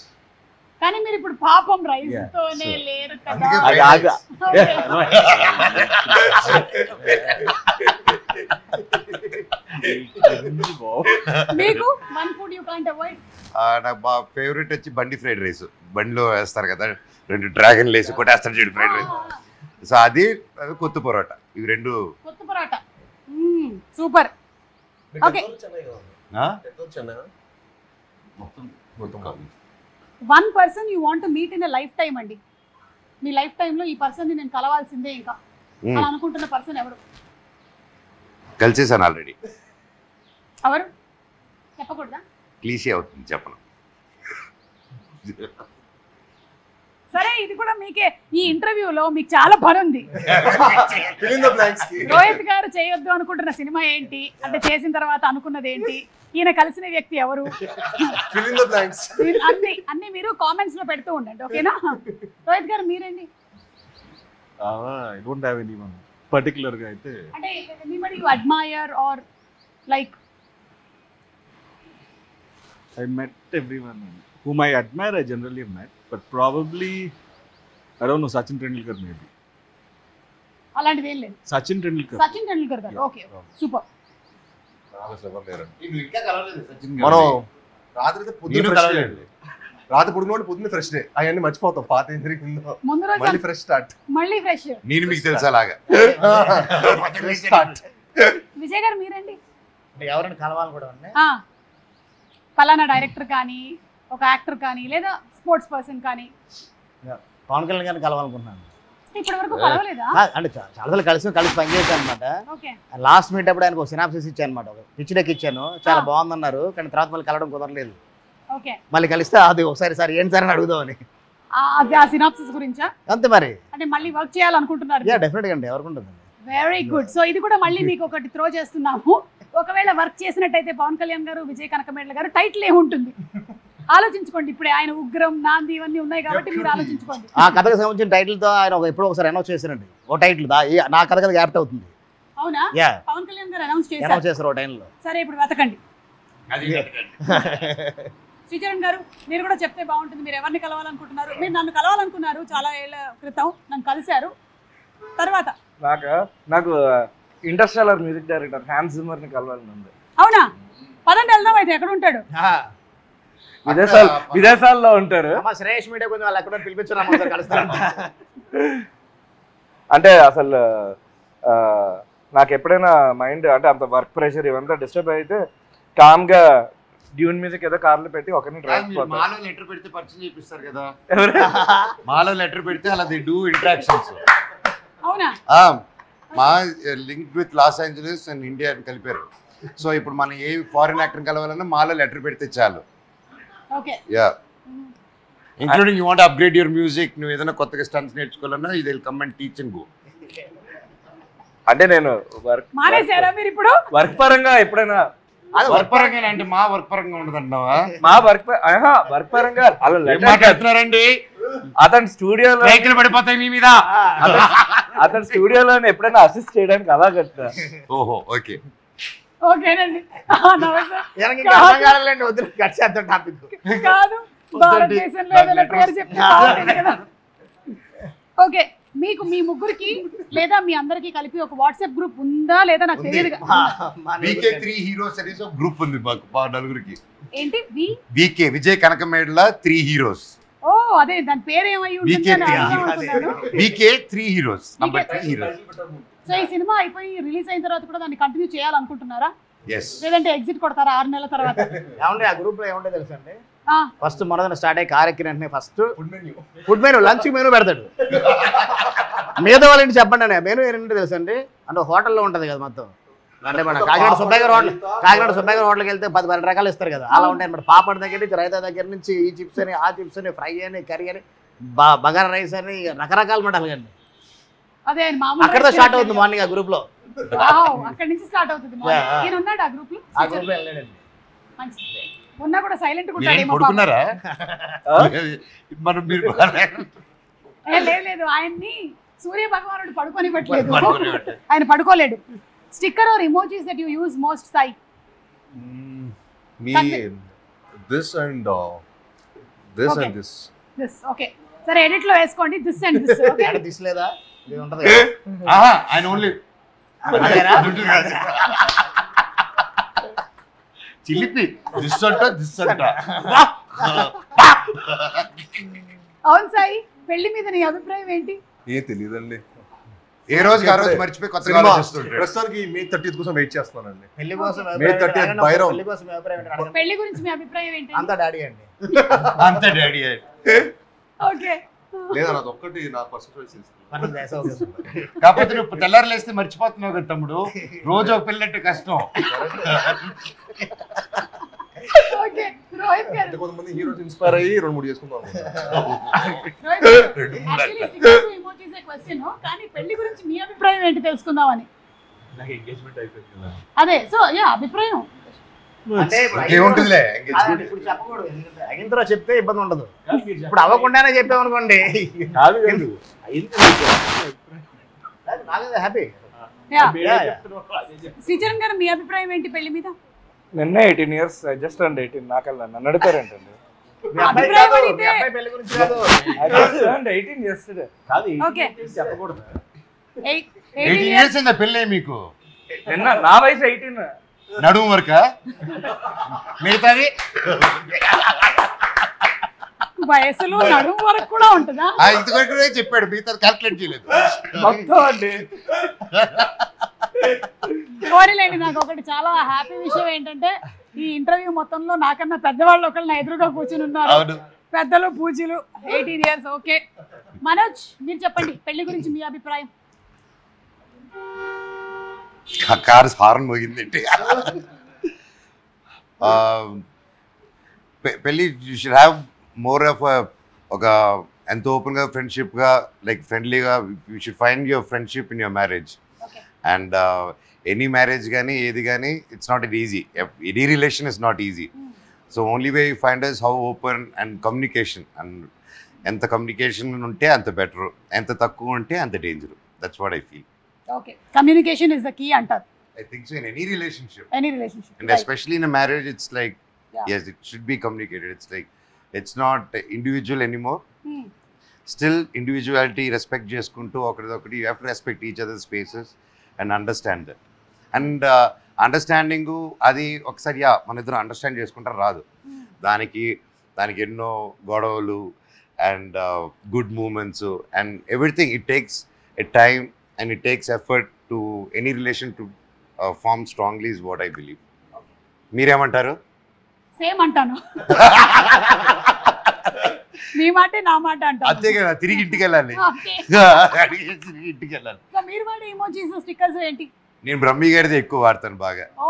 కానీ మీరు ఇప్పుడు పాపం రైస్ Yeah, తోనే so- లేరు అందుకే కదా. fried ఆగా. Okay. మీకు one food you can't avoid. నాకు బాగా ఫేవరెట్ వచ్చి బండి ఫ్రైడ్ రైస్. బండిలో వేస్తారు కదా 2 డ్రాగన్ లేసి కొట్టేస్తారు చూడు ఫ్రైడ్ రైస్. సో అది కొత్త పొరోటా. ఇవి 2 కొత్త parotta. Super. Okay. One person you want to meet in a lifetime అండి. మీ లైఫ్ టైంలో ఈ పర్సన్ ని నేను కలవాల్సిందే ఇంకా అని అనుకుంటున్న పర్సన్ ఎవరు? కలిసేసాను ఆల్రెడీ. ఎవరు చెప్పకూడదా? క్లీషే అవుతుంది చెప్పను. సరే ఇది కూడా మీకే. ఈ ఇంటర్వ్యూలో మీకు చాలా పని ఉంది. Fill in the blanks. Rohit గారు చేయొద్దు అనుకుంటున్న సినిమా ఏంటి, అంటే చేసిన తర్వాత అనుకున్నది ఏంటి, ఈయన కలిసిన వ్యక్తి ఎవరు, Fill in the blanks. అన్ని మీరు కామెంట్స్ లో పెడుతూ ఉండండి. ఓకేనా? రోహిత్ గారు మీరండి. I don't have anyone particular గా అయితే. అంటే anybody you admire or like? I met everyone whom I admire. I generally have met, but probably I don't know, Sachin Tendulkar maybe. అలాంటిది ఏం లేదు. Sachin Tendulkar. సచిన్ టెండూల్కర్ గారు. Okay super. మనం రాత్రి పొద్దున్న ఫ్రెష్ డే అవన్నీ మర్చిపోతాం. పాత ఏం జరిగిందో ముందు రోజు మళ్ళీ ఫ్రెష్ స్టార్ట్. మళ్ళీ ఫ్రెష్. నేను మీకు తెలుసా అలాగా. విజయ్ గారు మీరండి. ఎవరైనా కలవాలి కూడా అండి. ఫలానా డైరెక్టర్ కానీ, ఒక యాక్టర్ కానీ, లేదా స్పోర్ట్స్ పర్సన్ కానీ. పవన్ కళ్యాణ్ గారిని కలవాలనుకుంటున్నాను. ఇప్పటి వరకు కలవలేదా? అంటే చాలా కలిసి పనిచేశాను అనమాట. ఓకే. లాస్ట్ మీట్ అప్పుడు ఆయనకు సినాప్సిస్ ఇచ్చాను అనమాట. ఒక పిచ్ డెక్ ఇచ్చాను, చాలా బాగుందన్నారు. కానీ తర్వాత మళ్ళీ కలవడం కుదరలేదు. ఓకే. మళ్ళీ కలిస్తే అది ఒకసారి సార్ ఏంటి సార్ అని అడుగుదామని. అది ఆ సినాప్సిస్ గురించా? అంతే మరి. అంటే మళ్ళీ వర్క్ చేయాలనుకుంటున్నారు? యా డెఫినెట్గా అండి. ఎవరికి ఉంటుంది. Very good. సో ఇది కూడా మళ్ళీ మీకు ఒకటి త్రో చేస్తున్నాము. ఒకవేళ వర్క్ చేసినట్టయితే పవన్ కళ్యాణ్ గారు, విజయ్ కనకమేడల గారు, టైటిల్ ఏముంటుంది ఆలోచించుకోండి. ఇప్పుడే ఆయన ఉగ్రం, నాంది ఇవన్నీ ఉన్నాయి కాబట్టి మీరు ఆలోచించుకోండి. ఆ కథకు సంబంధించిన టైటిల్ తో ఆయన ఎప్పుడో ఒకసారి అనౌన్స్ చేశారండి. ఓ టైటిల్ నా కథ కదా యాప్ట్ అవుతుంది. అవునా? యా పవన్ కళ్యాణ్ గారు అనౌన్స్ చేశారు ఓ టైంలో. సరే ఇప్పుడు వెతకండి. శ్రీచరణ్ గారు మీరు కూడా చెప్తే బాగుంటుంది. మీరు ఎవరిని కలవాలనుకుంటున్నారు? మీరు నన్ను కలవాలనుకున్నారు చాలా ఏళ్ల క్రితం, నన్ను కలిశారు. తర్వాత నాకు ఇంటర్స్టెల్లర్ మ్యూజిక్ డైరెక్టర్ హ్యాన్స్ జిమ్మర్ ని కలవాలని ఉంది. అవునా? పదండి వెళ్దాం. అయితే ఎక్కడ ఉంటాడు? విదేశాల్లో ఉంటారు. శ్రేష్ మీడియా కొంచెం వాళ్ళు ఎక్కడ పిలిపించారు కలుస్తారు. అంటే అసలు నాకు ఎప్పుడైనా మైండ్ అంటే అంత వర్క్ ప్రెషర్ ఇవంతా డిస్టర్బ్ అయితే కామ్ గా డ్యూన్ మ్యూజిక్ ఏదో కార్లో పెట్టి ఒకరిని డ్రైవ్ మాలో లెటర్ పెడితే పరిచయం చేపిస్తారు కదా. మాలో లెటర్ పెడితే అలా ది డూ ఇంటరాక్షన్స్. అవునా? మా link with loss Angeles and India అని కలిపారు. సో ఇప్పుడు మనం ఏ ఫారిన్ యాక్టర్ కలవాలన్నా మాలో లెటర్ పెడితే చాలు. Okay. Yeah including you want upgrade your music. నువ్వు ఏదైనా కొత్తగా స్టన్స్ నేర్చుకోవాలన్నా ఇది come and teach and go. అంటే నేను మానేశారా మీరు ఇప్పుడు? వర్క్ పరంగా ఎప్పుడైనా వర్క్ పరంగా అంటే మా వర్క్ పరంగా ఉండదంటున్నావా? మా వర్క్ పరంగా అలా మాట్లాడుతున్నారండి. అతని స్టూడియోలో రైతులు పడిపోతాయి మీ మీద. అతని స్టూడియోలో ఎప్పుడైనా అసిస్ట్ చేయడానికి అలా కట్టా. ఓహో ఓకే ఓకేనండి. కాదు భారతదేశంలో ఏదైనా పేరు చెప్తే బాగుంటుంది కదా. ఓకే. మీకు మీ ముగ్గురికి లేదా మీ అందరికి కలిపి ఒక వాట్సాప్ గ్రూప్ ఉందా లేదా నాకు తెలియదు. VK3 హీరోస్ అనేది ఒక గ్రూప్ ఉంది మాకు మా నలుగురికి. ఏంటి? VK Vijay Kanakamedala 3 heroes. Oh అదే దాని పేరు ఏమై ఉంటుంది అని అనుకుంటున్నాను. VK3 heroes number 3 heroes. So ఈ సినిమా అయిపోయి రిలీజ్ అయిన తర్వాత కూడా దాన్ని కంటిన్యూ చేయాలనుకుంటున్నారా? yes లేదంటే ఎగ్జిట్ కొడతారా 6 నెలల తర్వాత? ఏమండి ఆ గ్రూప్ లో ఏముంటే తెలుసా అండి, ఫస్ట్ మనదన స్టార్ట్ అయ్యి కార్ ఎక్కిన వెంటనే first food menu lunch menu పెడతాడు. మిగతా వాళ్ళంటే చెప్పండి అనే మెనూ ఏంటంటే తెలుసా అండి, అంటే హోటల్లో ఉంటుంది కదా మొత్తం అంటే మన కాకినాడ సుబ్బయ్య గారు హోటల్కి వెళ్తే 10-12 రకాలు ఇస్తారు కదా, అలా ఉంటాయి అనమాట. పాపడ్ దగ్గర నుంచి, రైతా దగ్గర నుంచి, ఈ చిప్స్ అని, ఆ చిప్స్ అని, ఫ్రై అని, కర్రీ అని, బగారా రైస్ అని, రకరకాల మటలు కానీ అదే మామూలు అక్కడతో స్టార్ట్ అవుతుంది మార్నింగ్ ఆ గ్రూప్ లో. అక్కడి నుంచి స్టార్ట్ అవుతుంది. ఈయన ఉన్నాడు ఆ గ్రూప్ లో? ఆ గ్రూప్ లో వెళ్ళాడండి. మంచిది. ఉన్నా కూడా సైలెంట్ గా మీరు ఉంటాడు. పడుకున్నారా? మనం మీరు లేదు, ఆయన్ని సూర్య భగవానుడు పడుకోనివ్వట్లేదు, ఆయన పడుకోలేడు. Sticker or emojis that you use most, Sai? మీ this and this and this. This okay, సరే ఎడిట్ లో వేసుకోండి. This and this. ఓకే, అంటే తీసలేదా ఇది ఉంటది కదా. ఆయన ఓన్లీ చిలిపి దిస్ అంట దిస్ అంట. అవును సాయి, పెళ్లి మీద నీ అభిప్రాయం ఏంటి? ఏం తెలియదండి, ఏ రోజుకి ఆ రోజు మర్చిపోయి కొత్తగా ఆలోచిస్తుంటాడు. ప్రస్తుతానికి May 30th కోసం వెయిట్ చేస్తున్నానండి. పెళ్లి కోసం May 30th బైరం. పెళ్లి కోసం అభిప్రాయం ఏంటి అడగండి. పెళ్లి గురించి మీ అభిప్రాయం ఏంటి? అంతా డాడీ అండి. అంత డాడీ ఓకే, లేదా నాది ఒక్కటి నా ఫస్ట్ చాయిస్. మనం చేసాం. కాకపోతే నువ్వు తెల్లారు లేస్తే మర్చిపోతున్నావు కదా తమ్ముడు, రోజు ఒక పిల్లంటే కష్టం. ఓకే. రోహిత్ గారు, అంటే కొంతమంది హీరోస్ ఇన్స్పైర్ అయ్యి 2-3 చేసుకుందాం. యాక్చువల్లీ స్టిక్కర్స్ ఇమోజీస్ ఏ క్వశ్చన్, కానీ పెళ్లి గురించి మీ అభిప్రాయం ఏంటి తెలుసుకుందామని. నాకు ఎంగేజ్మెంట్ అయిపోయింది కదా. అదే, సో యా అభిప్రాయం. అంటే ఏముంటుందిలే కాదండి, ఇప్పుడు చెప్పకూడదు. ఎందుకంటే అయిన తర్వాత చెప్తే ఇబ్బంది ఉండదు. ఇప్పుడు అవ్వకుండానే చెప్పామనుకోండి, కాదు కాదు అయింది నాకైతే హ్యాపీ. శ్రీచరణ్ గారు, మీ అభిప్రాయం ఏంటి పెళ్లి మీద? నిన్నే 18 years, జస్ట్ అండ్ 18. నాకల్లా నన్ను అడుగుతారేంటండి? మీ అబ్బాయి కాదు, మీ అబ్బాయి పెళ్లి గురించి కాదు. 18 yesterday. కాదు ఓకే. చెప్పకూడదు. 18 years అయిందా పెళ్ళే మీకు? నిన్న నా వయసు 18. నడుము వరక మిగతాది వయసులో నడుము వరకు కూడా ఉంటుందా? ఇంతవరకు చెప్పాడు, మిగతాది క్యాల్కులేట్ చేయలేదు. మొత్తం అండి. కోరిలేండి. నాకు ఒకటి చాలా హ్యాపీ విషయం ఏంటంటే, ఈ ఇంటర్వ్యూ మొత్తంలో నాకన్నా పెద్దవాళ్ళు ఒకళ్ళు నా ఎదురుగా కూర్చుని ఉన్నారు. పెద్దలు పూజలు. 18 years. ఓకే, మనోజ్ మీరు చెప్పండి పెళ్లి గురించి మీ అభిప్రాయం. కారు హార్న్ మోగిందంటే పెళ్ళి you should have more of ఒక ఎంత ఓపెన్గా ఫ్రెండ్షిప్గా, లైక్ ఫ్రెండ్లీగా. You should find your friendship in your marriage. And any marriage కానీ ఏది కానీ it's not easy. Any relation is not easy. So only way you find is how open and communication. And ఎంత communication ఉంటే అంత better, ఎంత తక్కువ ఉంటే అంత danger. That's what I feel. Okay, communication is the key అంటారు. I think so in any relationship. Any relationship. And especially in a marriage, it's like, yes, it should be communicated. It's like, it's not individual anymore. Still, individuality, respect చేసుకుంటూ ఒకరిదొకటి, you have to respect each other's spaces and understand that. And understanding అది ఒకసారి మన ఇద్దరు understand చేసుకుంటారు రాదు. దానికి ఎన్నో గొడవలు and good moments and everything. It takes a time and it takes effort to any relation to form strongly is what I believe. మీరేమంటారు? సేమ్ అంటాను. మీ మాటే నా మాట అంటాను. అంతే కదా, తిరిగి ఇంటికి వెళ్ళాలి. తిరిగి ఇంటికి వెళ్ళాలి. సో మీరు వాడే ఇమోజీస్ స్టిక్కర్స్ ఏంటి? నేను బ్రహ్మి గారిది ఎక్కువ వాడతాను బాగా. ఓ,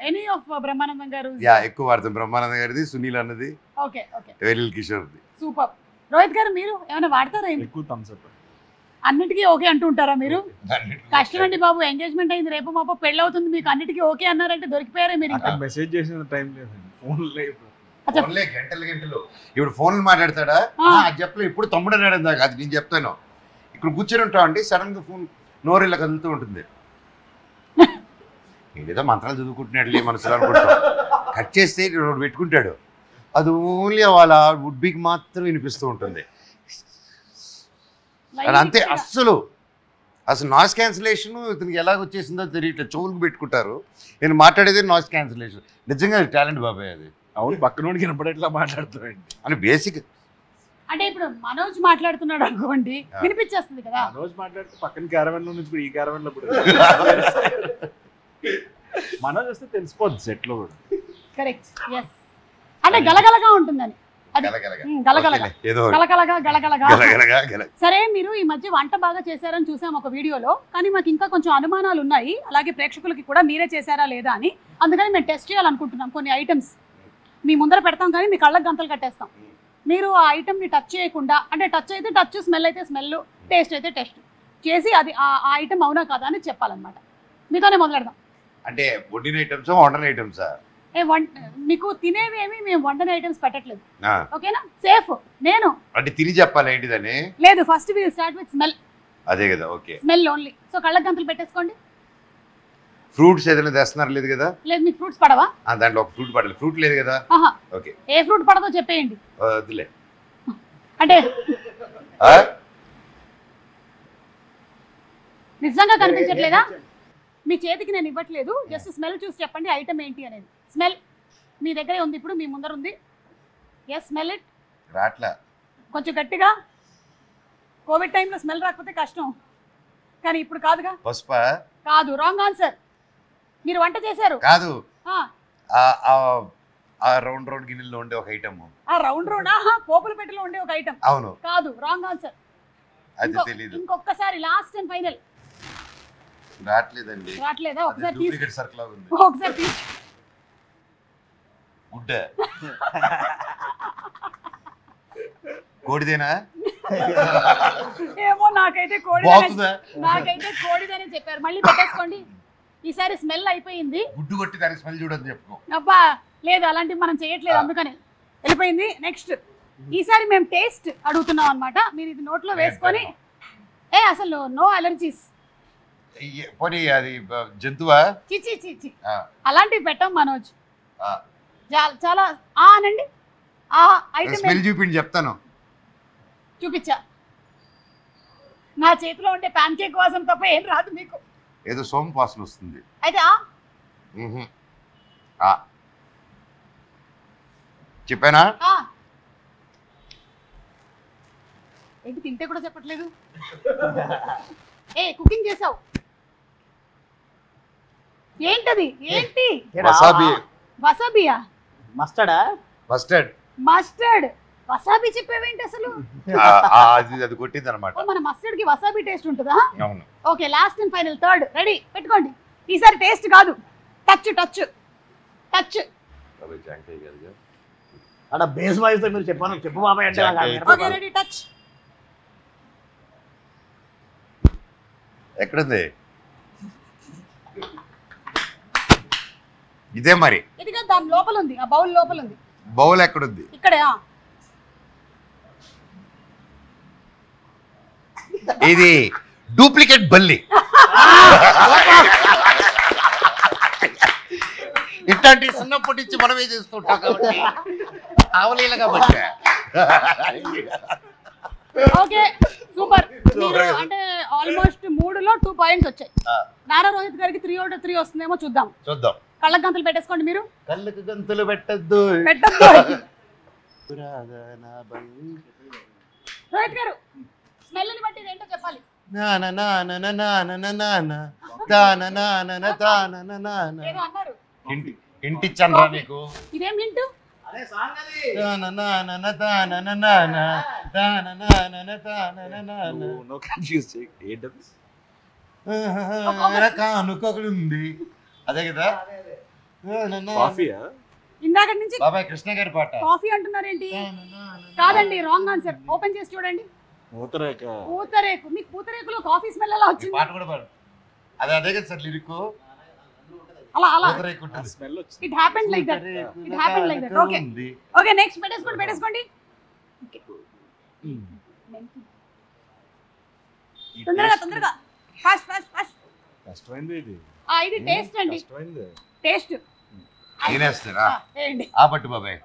ఎనీ ఆఫ్ బ్రహ్మానందం గారు? ఎక్కువ వాడతాను. బ్రహ్మానందం గారిది, సునీల్ అన్నది, ఓకే ఓకే, వెలిల్ కిషోర్ది. సూపర్. రోహిత్ గారు మీరు ఏమైనా వాడతారా? ఎక్కువ థమ్స్ అప్. అన్నిటికీ ఓకే అంటూ ఉంటారా మీరు? కష్టం అండి బాబు, ఎంగేజ్మెంట్ అయింది, రేపు మాపో పెళ్ళి అవుతుంది, మీకు అన్నిటికీ ఓకే అన్నారంటే దొరికిపోయారే మీరు. ఇంకా మెసేజ్ చేసిన టైం లేదండి, ఫోన్ లేదు. గంటలు ఇప్పుడు ఫోన్లు మాట్లాడతాడా? అది చెప్పలే. ఇప్పుడు తమ్ముడు అన్నాడు దాకా, అది నేను చెప్తాను. ఇక్కడ కూర్చొని ఉంటావు అండి, సడన్ గా ఫోన్ నోరు ఇలా కదులుతూ ఉంటుంది. ఏదో మంత్రాలు చదువుకుంటున్నాడు మనసులో అనుకుంటాం. కట్ చేస్తే పెట్టుకుంటాడు. అది ఓన్లీ వాళ్ళ వుడ్ బీకి మాత్రం వినిపిస్తూ ఉంటుంది. అంతే. అసలు నాయిస్ క్యాన్సిలేషన్ ఇతనికి ఎలాగ వచ్చేసిందో తెలియట్లేదు. చెవులకు పెట్టుకుంటారు. నేను మాట్లాడేది నాయిస్ క్యాన్సిలేషన్. నిజంగా టాలెంట్ బాబాయ్ అది. అవును, పక్కనోడికి వినపడేట్లా మాట్లాడుతారండి అని బేసిక్. అంటే ఇప్పుడు మనోజ్ మాట్లాడుతున్నాడు అనుకోండి, వినిపించేస్తుంది కదా. మనోజ్ మాట్లాడితే పక్కన క్యారవెన్ లో నుంచి ఈ క్యారవెన్ లో మనోజ్ వస్తే తెలిసిపోద్ది సెట్ లో కూడా. Correct, yes. అంటే గలగలగా ఉంటుందని. అది గలగలగా. గలగలగా ఓకేలే, ఏదో గలగలగా గలగలగా. గలగలగా గల. సరే, మీరు ఈ మధ్య వంట బాగా చేశారని చూసాం ఒక వీడియోలో, కానీ మాకు ఇంకా కొంచెం అనుమానాలు ఉన్నాయి, అలాగే ప్రేక్షకులకి కూడా మీరే చేశారా లేదా అని. అందుకని మేము టెస్ట్ చేయాలనుకుంటున్నాం కొన్ని ఐటమ్స్. మీ ముందర పెడతాం కానీ మీ కళ్ళకి గంతలు కట్టేస్తాం. మీరు ఆ ఐటమ్ని టచ్ చేయకుండా, అంటే టచ్ అయితే టచ్, స్మెల్ అయితే స్మెల్, టేస్ట్ అయితే టేస్ట్ చేసి అది ఆ ఐటమ్ అవునా కదా అని చెప్పాలన్నమాట. మీతోనే మొదలెడదాం. అంటే వండిన ఐటమ్స్ వండని ఐటమ్సా? మీకు తినేవి ఏమి మేము వండని ఐటమ్స్ పెట్టట్లేదు, ఓకేనా? సేఫ్. నేను అంటే తిని చెప్పాలి ఏంటిదని? లేదు, first will start with smell. అదే కదా, ఓకే. Smell only. సో కళ్ళకి గంతలు పెట్టేసుకోండి. ఫ్రూట్స్ ఏదైనా తెస్తున్నారు లేదు కదా? లేదు, మీకు ఫ్రూట్స్ పడవా? దాంట్లో ఒక ఫ్రూట్ పడలేదు. ఫ్రూట్ లేదు కదా? ఓకే. ఏ ఫ్రూట్ పడదో చెప్పేయండి. వద్దులే. అంటే నిజంగా కనిపించట్లేదా? మీ చేతికి నేను ఇవ్వట్లేదు, జస్ట్ స్మెల్ చూసి చెప్పండి ఐటమ్ ఏంటి అనేది. స్మెల్ మీ దగ్గరే ఉంది, ఇప్పుడు మీ ముందర ఉంది. Yes, smell it. రాట్లా. కొంచెం గట్టిగా. కోవిడ్ టైంలో స్మెల్ రాకపోతే కష్టం, కానీ ఇప్పుడు కాదుగా. పసుప కాదు, రాంగ్ ఆన్సర్. మీరు వంట చేశారు కాదు. ఆ రౌండ్ రౌండ్ గిన్నెల్లో ఉండే ఒక ఐటమ్. ఆ రౌండ్ రౌండ్ పోపుల పెట్టెలో ఉండే ఒక ఐటమ్. అవును. కాదు, రాంగ్ ఆన్సర్. అది తెలీదు. ఇంకొకసారి, లాస్ట్ అండ్ ఫైనల్. రాట్లేదండి. రాట్లేదా? ఒకసారి తీసి, డూప్లికేట్ సర్కిల్ ఉంది. ఒకసారి తీసి. గుడ్డ. కోడిదేనా? ఏమో, నాకైతే కోడిదనే చెప్పారు. మళ్ళీ పెట్టేసుకోండి. ఈసారి స్మెల్ అయిపోయింది. గుడ్డు కొట్టి దానికి స్మెల్ చూడని చెప్పుకో. అబ్బా లేదు, అలాంటివి మనం చేయట్లేదు, అందుకని వెళ్ళిపోయింది. నెక్స్ట్, ఈసారి మేము టేస్ట్ అడుగుతున్నాం అనమాట. మీరు ఇది నోట్లో వేసుకొని, అసలు నో అలర్జీస్. పోనీ అది జంతువా? చిచి చిచి, అలాంటివి పెట్టాం మనోజ్. చాలా అనండి. ఆ ఐటమ్ స్మెల్ చూపిండి చెప్తాను. చూపించా. నా చేతిలో ఉండే ప్యాన్ కేక్ వాసన తప్ప ఏం రాదు మీకు. ఏదో సోంపు వాసన వస్తుంది. అయితే చెప్పానా? ఏంటి తింటే కూడా చెప్పట్లేదు? కుకింగ్ చేసావు ఏంటది? ఏంటి? వసాబి. వసాబియా? మస్టర్డా? మస్టర్డ్. మస్టర్డ్. వసాబి చెప్పేవేంటి అసలు? అది కొట్టింది అనమాట. మన మస్టర్డ్ కి వసాబి టేస్ట్ ఉంటుందా? అవును. Okay, last and final, third. Ready, పెట్టుకోండి. ఈసారి టేస్ట్ కాదు, టచ్ టచ్ టచ్. అక్కడ బేస్ వాయిస్ తో మీరు చెప్పాను, చెప్పు బాబాయ్ అంటే. Okay, ready, touch. ఎక్కడుంది? ఇదే మరి. ఇదిగా దాని లోపల ఉంది, ఆ బౌల్ లోపల ఉంది. బౌల్ ఎక్కడుంది? ఇక్కడే. ఇది డూప్లికేట్ బల్లి. ఇట్లాంటి చిన్నప్పటి నుంచి మనమే చేస్తుంటాం కాబట్టి అవలీలగా బట్టా. Okay, super. అంటే ఆల్మోస్ట్ 3లో 2 పాయింట్స్ వచ్చాయి. నారా రోహిత్ గారికి 3 out of 3 వస్తుందేమో చూద్దాం. కళ్ళకి గంతలు పెట్టేసుకోండి. మీరు కళ్ళకి గంతలు పెట్టద్దు. రోహిత్ గారు, స్మెల్ ని బట్టి ఏంటో చెప్పాలి. ఏదో అన్నారు. ఇంటి చంద్ర నీకు. ఇదేం హింట్? ఉంది అదే కదా. ఇందాక నుంచి బాబాయ్ కృష్ణ గారి పాట. కాఫీ అంటున్నారేంటి? కాదండి, రాంగ్ ఆన్సర్. ఓపెన్ చేసి చూడండి. పూతరేకు. మీకు పూతరేకులో కాఫీ స్మెల్ ఎలా వచ్చింది? పాట కూడా పాడు. అదే కదా సార్ లిరిక్. అలా స్మెల్ వచ్చింది. It happened like that. Okay okay, next పెట్టేసుకోండి. తొందరగా ఫాస్ట్. కష్టమైంది ఇది. ఇది టేస్ట్ అండి. టేస్ట్ నేనేస్తారా? ఆ పట్టు బాబాయ్.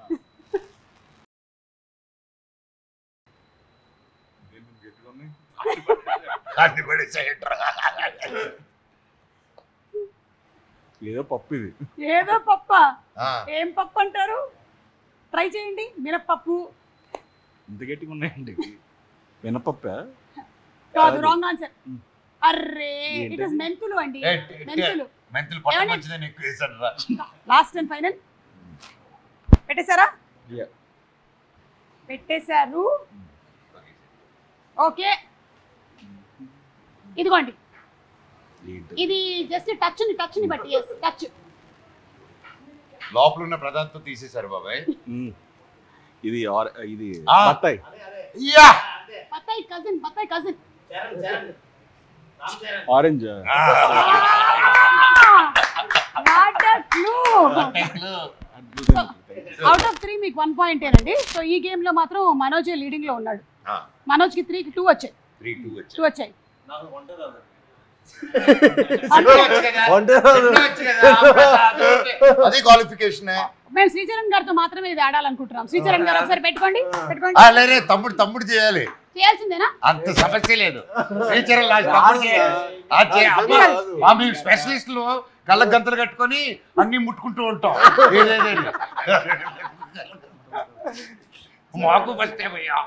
ఏదో పప్పు ఇది. ఏదో పప్ప. ఏం పప్పు అంటారు? ట్రై చేయండి. మినపప్పు. ఇంత గట్టిగా ఉన్నాయండి. మినపప్పా? కాదు, రాంగ్ ఆన్సర్. అర్రే, ఇట్ ఇస్ మెంతులు అండి. మెంతులు పట్టు మంచిదని ఎక్కువ వేసాను రా. లాస్ట్ అండ్ ఫైనల్ పెట్టేశారా? పెట్టేశారు. ఓకే, ఇదిగోండి, ఇది జస్ట్ టచ్ ని బట్టి, టచ్. లోపల ఉన్న ప్రదాంతో తీసేశారు బాబాయ్. ఇది బత్తాయి. బత్తాయి cousin orange. What a clue. Out of 3 మీకు 1 పాయింట్ ఏనండి. సో ఈ గేమ్ లో మాత్రం మనోజ్ లీడింగ్ లో ఉన్నాడు. మనోజ్ కి 3కి 2 వచ్చాయి. 2 వచ్చాయి. అది క్వాలిఫికేషన్. మేము శ్రీచరణ్ గారితో మాత్రమే ఇది ఆడాలనుకుంటున్నాం. శ్రీచరణ్ గారు ఒకసారి పెట్టుకోండి. తమ్ముడు చేయాలి. చేయాల్సిందేనా? అంత సమస్య లేదు. స్పెషలిస్టులు కళ్ళ గంతలు కట్టుకొని అన్ని ముట్టుకుంటూ ఉంటాం. మాకు ఫస్ట్ ఏమయ్యా,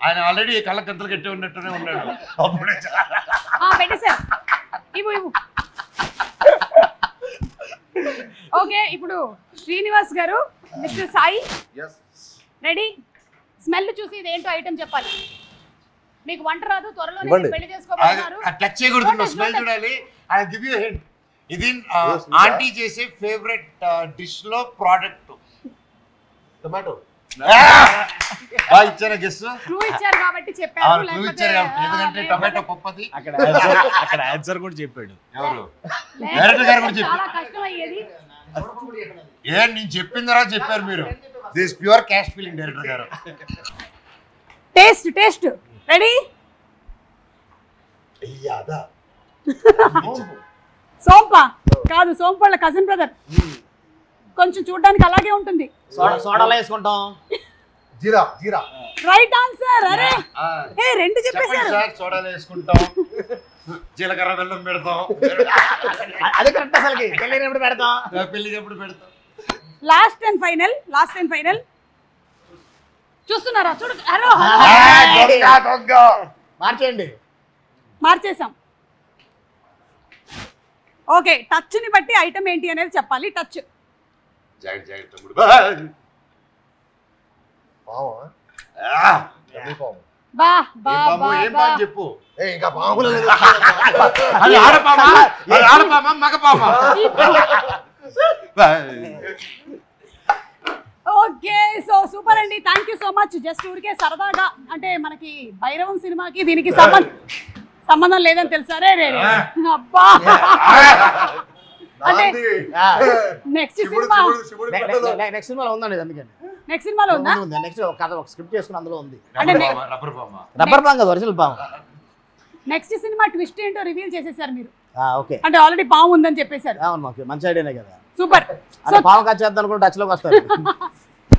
ఆయన ఆల్రెడీ కళ్ళ గంతలు కట్టి ఉన్నట్టునే ఉన్నాడు. పెట్టేశారు. ఇవ్వు. ఓకే, ఇప్పుడు శ్రీనివాస్ గారు, మిస్టర్ సాయి రెడీ. స్మెల్ చూసి ఇది ఏంటో ఐటమ్ చెప్పాలి. మీకు వంట రాదు, త్వరలో పెళ్లి చేసుకోబోతున్నారు. టచ్ చేయకూడదు, స్మెల్ చూడాలి. I give you hint. ఇది ఆంటీ చేసే ఫేవరెట్ డిష్ లో ప్రోడక్ట్. టొమాటో. ఇచ్చారా గెస్? క్లూ ఇచ్చారు కాబట్టి చెప్పారు. క్లూ ఇచ్చారు కాబట్టి, ఎందుకంటే టొమాటో పప్పది. అక్కడ ఆన్సర్ కూడా చెప్పాడు. ఎవరు? డైరెక్టర్ గారు కూడా చెప్పారు. చాలా కష్టం అయ్యేది. నేను చెప్పిన తర్వాత చెప్పారు మీరు. This pure cash feeling director గారు. Taste ready. సోంప కాదు, సోంపళ్ళ కజిన్ బ్రదర్. కొంచెం చూడడానికి అలాగే ఉంటుంది. సోడాలో వేసుకుంటాం. జీరా. Right answer. అరే రెండు చెప్పేశారు. సోడాలు వేసుకుంటాం, జీలకర్ర బెల్లం పెడతాం. అదే కరెక్ట్. అసలుకి పెళ్ళినప్పుడు పెడతాం, పెళ్లికి ఎప్పుడు పెడతాం. లాస్ట్ అండ్ ఫైనల్ చూస్తున్నారా? చూడు. హలో, మార్చేసాం. ఓకే, టచ్ ని బట్టి ఐటమ్ ఏంటి అనేది చెప్పాలి. టచ్. చెప్పు. ఓకే, సో సూపర్ అండి. Thank you so much. Just ఊరికే సరదాగా, అంటే మనకి భైరవం సినిమాకి దీనికి సంబంధం లేదని తెలుసా? రే అబ్బా, అంటే నెక్స్ట్ సినిమాలో ఉందండి. అందుకని నెక్స్ట్ సినిమాలో ఉందా? నెక్స్ట్ కథ ఒక స్క్రిప్ట్ చేసుకుని అందులో ఉంది. రబ్బర్ పాము కదా, ఒరిజినల్ పాము. నెక్స్ట్ సినిమా ట్విస్ట్ ఏంటో రివీల్ చేసేసారు మీరు. ఓకే, అంటే ఆల్రెడీ పాము ఉందని చెప్పేశారు. అవును, మంచి ఐడియానే కదా. సూపర్. సో పాము కట్ చేద్దాం అనుకుంటే టచ్ లోకి వస్తారు.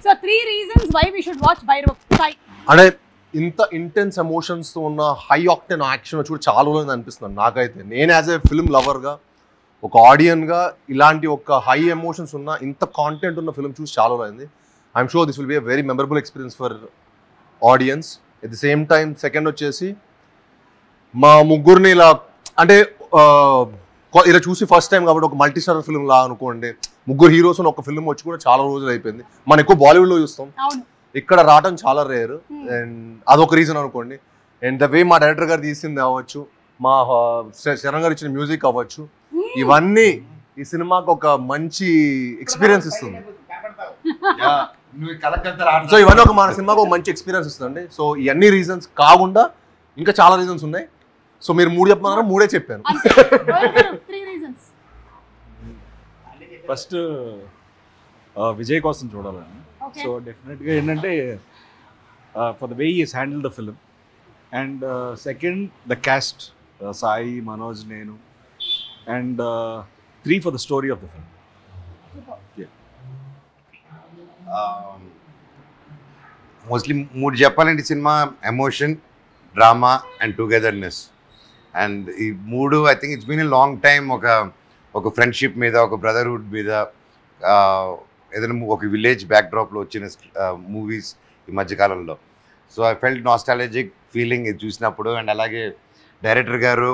So 3 reasons why we should watch Bhairav. Sai, అంటే ఇంత ఇంటెన్స్ ఎమోషన్స్ తో ఉన్న హై ఆక్టెన్ యాక్షన్ చూడ చాలా రోజులు అనిపిస్తుంది నాకైతే. నేను యాజ్ ఏ ఫిల్మ్ లవర్ గా, ఒక ఆడియన్ గా, ఇలాంటి ఒక హై ఎమోషన్స్ ఉన్న ఇంత కాంటెంట్ ఉన్న ఫిల్మ్ చూసి చాలా రోజులైంది. I'm sure this will be a very memorable experience for audience. At the same time second వచ్చేసి మా ముగ్గురిని ఇలా, అంటే ఇలా చూసి ఫస్ట్ టైం కాబట్టి ఒక మల్టీ స్టార్ ఫిల్మ్ లా అనుకోండి. ముగ్గురు హీరోస్ ఒక ఫిల్మ్ వచ్చి కూడా చాలా రోజులు అయిపోయింది. మనం ఎక్కువ బాలీవుడ్ లో చూస్తాం, ఇక్కడ రావడం చాలా రేర్. అండ్ అదొక రీజన్ అనుకోండి. అండ్ ద వే మా డైరెక్టర్ గారు తీసింది అవ్వచ్చు, మా శరణ్ గారు ఇచ్చిన మ్యూజిక్ అవ్వచ్చు, ఇవన్నీ ఈ సినిమాకి ఒక మంచి ఎక్స్పీరియన్స్ ఇస్తుంది. సో ఇవన్నీ ఒక మన సినిమాకి ఒక మంచి ఎక్స్పీరియన్స్ ఇస్తుందండి. సో ఇవన్నీ రీజన్స్ కాకుండా ఇంకా చాలా రీజన్స్ ఉన్నాయి. సో మీరు 3 చెప్పమన్నారు, 3 చెప్పాను. ఫస్ట్ విజయ్ కోసం చూడాలని. సో డెఫినెట్గా ఏంటంటే for the way is handle the film. And second the cast, Sai, Manoj, నేను. And 3 for the story of the film. Mostly 3 చెప్పాలంటే cinema emotion, drama and togetherness. And ఈ 3 I think it's been a long time. ఒక friendship మీద, ఒక brotherhood మీద, ఏదైనా ఒక village బ్యాక్డ్రాప్లో వచ్చిన మూవీస్ ఈ మధ్యకాలంలో. So I felt nostalgic feeling ఇది చూసినప్పుడు. అండ్ అలాగే డైరెక్టర్ గారు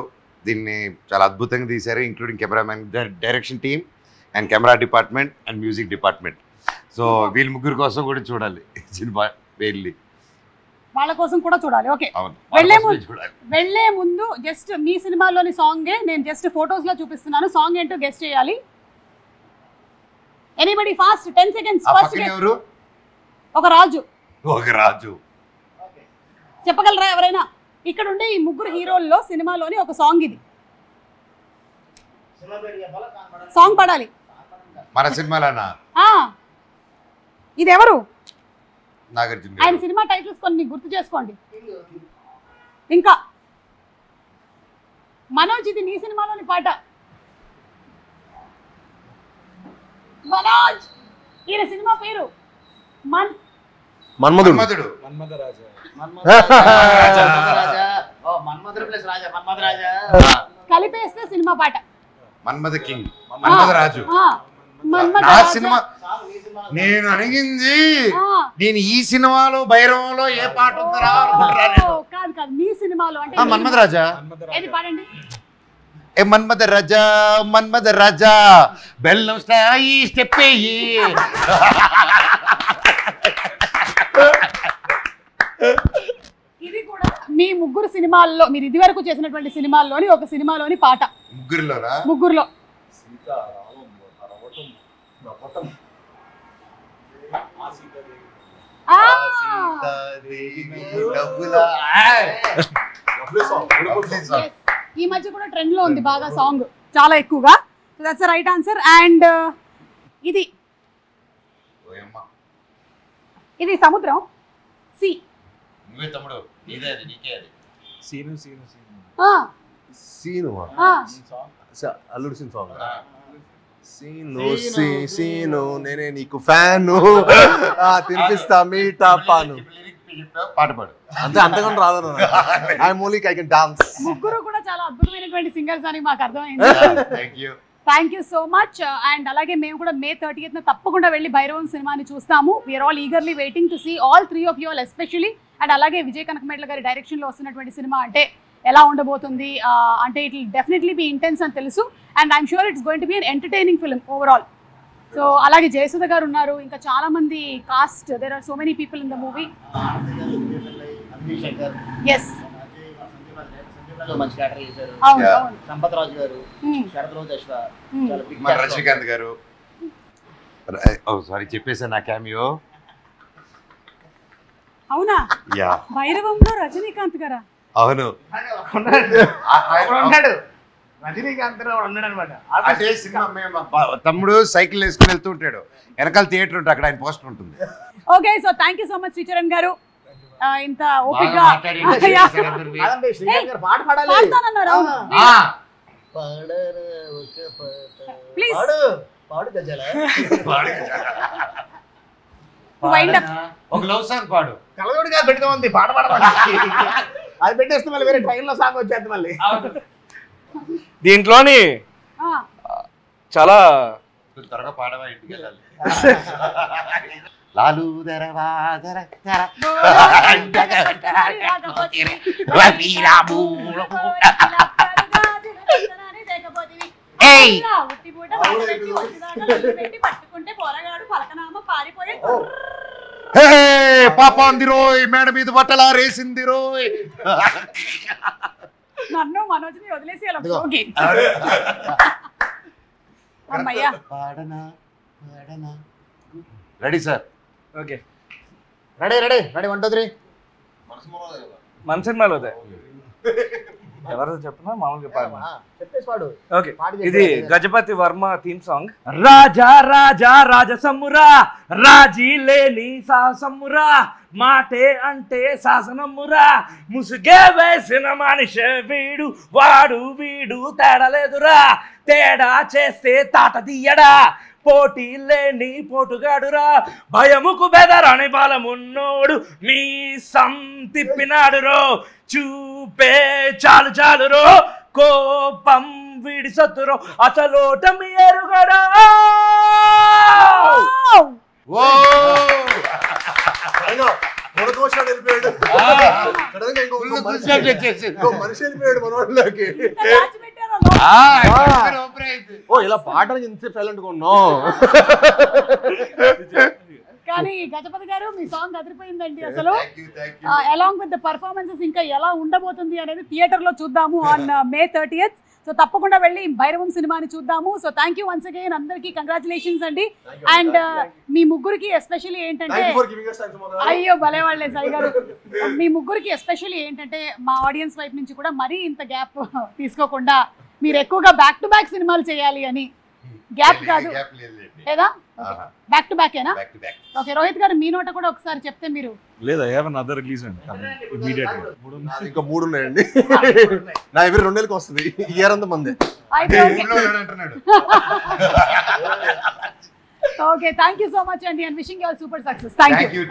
దీన్ని చాలా అద్భుతంగా తీశారు, including cameraman, direction team and camera department and music department. So వీళ్ళ ముగ్గురు కోసం కూడా చూడాలి సినిమా వెళ్ళి, వాళ్ళ కోసం కూడా చూడాలి. ఓకే, అవును వెళ్లే ముందు జస్ట్ మీ సినిమాలోని సాంగే నేను జస్ట్ ఫొటోస్ లో చూపిస్తున్నాను. సాంగ్ ఏంటో గెస్ట్ చేయాలి. Anybody fast 10 seconds. ఫస్ట్ ఎవరు? ఒక రాజు. చెప్పగలరా ఎవరైనా? ఇక్కడ ఉండే ఈ ముగ్గురు హీరోల్లో సినిమాలోని ఒక సాంగ్ ఇది. సాంగ్ పడాలి మన సినిమాలోనా? ఇది ఎవరు? నాగార్జున. ఆయన సినిమా టైటిల్స్ కొన్ని గుర్తు చేసుకోండి. ఇంకా మనోజ్, ఇది నీ సినిమాలోని పాట. మనోజ్, ఈయన సినిమా పేరు మన్మధుడు. కలిపేస్తే సినిమా పాట. మన్మథ కింగ్, మన్మథ రాజు. నా సినిమా నేను అడిగింది, నేను ఈ సినిమాలో భైరవంలో ఏ పాట ఉందరా కాదు కాదు, మీ సినిమాలో అంటే మన్మథ రాజా. ఏది పాడండి? ఏ మన్మథ రాజా, మన్మథ రాజా, బెల్లం స్థాయి స్టెప్ అయ్యి. ఇది కూడా మీ ముగ్గురు సినిమాల్లో, మీరు ఇది వరకు చేసినటువంటి సినిమాల్లోని ఒక సినిమాలోని పాట. ముగ్గురులో ఈ మధ్య కూడా ట్రెండ్ లో ఉంది బాగా సాంగ్, చాలా ఎక్కువగా. So that's right answer. And ఇది సముద్రం, సి. అల్లుడు సీను నేనే నీకు ఫ్యాను, తినిపిస్తా మీటా పాను. పాట పాడు. అంతకన్నా రాదు. I can dance. ముగ్గురు కూడా చాలా అద్భుతమైనటువంటి సింగర్స్ అని మాకు అర్థమైంది. Thank you so much. And అలాగే మేము కూడా May 30th తప్పకుండా వెళ్ళి భైరవం సినిమాని చూస్తాము. We're all eagerly waiting to see all 3 of you all especially. And అలాగే విజయ్ కనకమేట్ల గారి డైరెక్షన్లో వస్తున్నటువంటి సినిమా అంటే ఎలా ఉండబోతుంది అంటే it will definitely be intense అని తెలుసు. And I'm sure it's going to be an entertaining film overall. So అలాగే జయసుధ గారు ఉన్నారు, ఇంకా చాలా మంది cast, there are so many people in the movie. Yes, Sampath Raju గారు, శరత్ రోజు అశ్వ, రజనీకాంత్ గారు. సారీ చెప్పేసా నా క్యామియో. అవునా? భైరవంలో రజనీకాంత్ గారా? అవును, అదే సినిమా. తమ్ముడు సైకిల్ వేసుకుని వెళ్తూ ఉంటాడు, వెనకాల థియేటర్ ఉంటుంది, అక్కడ ఆయన పోస్టర్ ఉంటుంది. Okay, so thank you so much Sricharan గారు. ఇంత ఓపిక ఒక లవ్ సాంగ్ పాడు. కలగోడిగా పెట్టుకోమంది పాట పాడమని. అది పెట్టేస్తే మళ్ళీ వేరే ట్రైన్ లో సాంగ్ వచ్చేది మళ్ళీ. దీంట్లోని చాలా త్వరగా పాడవా, ఇంటికి వెళ్ళాలి. లాలు దరవా దర దర పాపాంది రోయ్, మేడ మీద బట్టలా రేసింది రోయ్. నన్ను మనోజ్ని వదిలేసి ready sir? Okay, ready ready ready 1 2 3. మన సినిమాలో ఎవరు చెప్పినా మామూలుగా పాడమా? చెప్పేసి పాడు. ఓకే, ఇది గజపతి వర్మ థీమ్ సాంగ్. రాజా రాజా రాజసమ్మురా, రాజీ లేని సాహసమ్మురా, మాటే అంటే శాసనమ్మురా, ముసుగే వేసిన మనిషే వీడు, వాడు వీడు తేడలేదురా, తేడా చేస్తే తాట తీయడా, పోటీ లేని పోటుగాడురా, భయముకు బెదరని బలమున్నోడు, మీ సం తిప్పినాడు రో, చూపే చాలు చాలు రో, కోపం వీడి సత్తురో, అసలోటమి ఎరుగడా. మనిషి వెళ్ళిపోయాడు మనోళ్ళకి. ఇలా పాటలు ఇంత సైలెంట్ గా ఉన్నావు. కానీ గజపతి గారు మీ సాంగ్ అదిరిపోయిందండి అసలు. అలాంగ్ విత్ ద పర్ఫార్మెన్సెస్ ఇంకా ఎలా ఉండబోతుంది అనేది థియేటర్ లో చూద్దాము ఆన్ May 30th. సో తప్పకుండా వెళ్ళి భైరవం సినిమాని చూద్దాము. So thank you once again, అందరికీ కంగ్రాచులేషన్స్ అండి. అండ్ మీ ముగ్గురికి ఎస్పెషల్లీ ఏంటంటే, అయ్యో భలే వాళ్ళే సాయి గారు, మీ ముగ్గురికి ఎస్పెషల్లీ ఏంటంటే మా ఆడియన్స్ వైపు నుంచి కూడా మరీ ఇంత గ్యాప్ తీసుకోకుండా మీరు ఎక్కువగా బ్యాక్ టు బ్యాక్ సినిమాలు చేయాలి అని. గ్యాప్ కాదు లేదా, బ్యాక్ టు బ్యాకేనా? ఓకే, రోహిత్ గారు మీ నోట కూడా ఒకసారి చెప్తే మీరు. లేదు, ఐ హావ్ అనదర్ రిలీజ్ అండి ఇమిడియట్లీ. ఇంకా 3 ఉన్నాయండి. నా ఎవరి 2 నెలలకు వస్తుంది, ఇయర్ అంతా మంది. Okay, thank you so much అండి, and wishing you all super success. Thank you.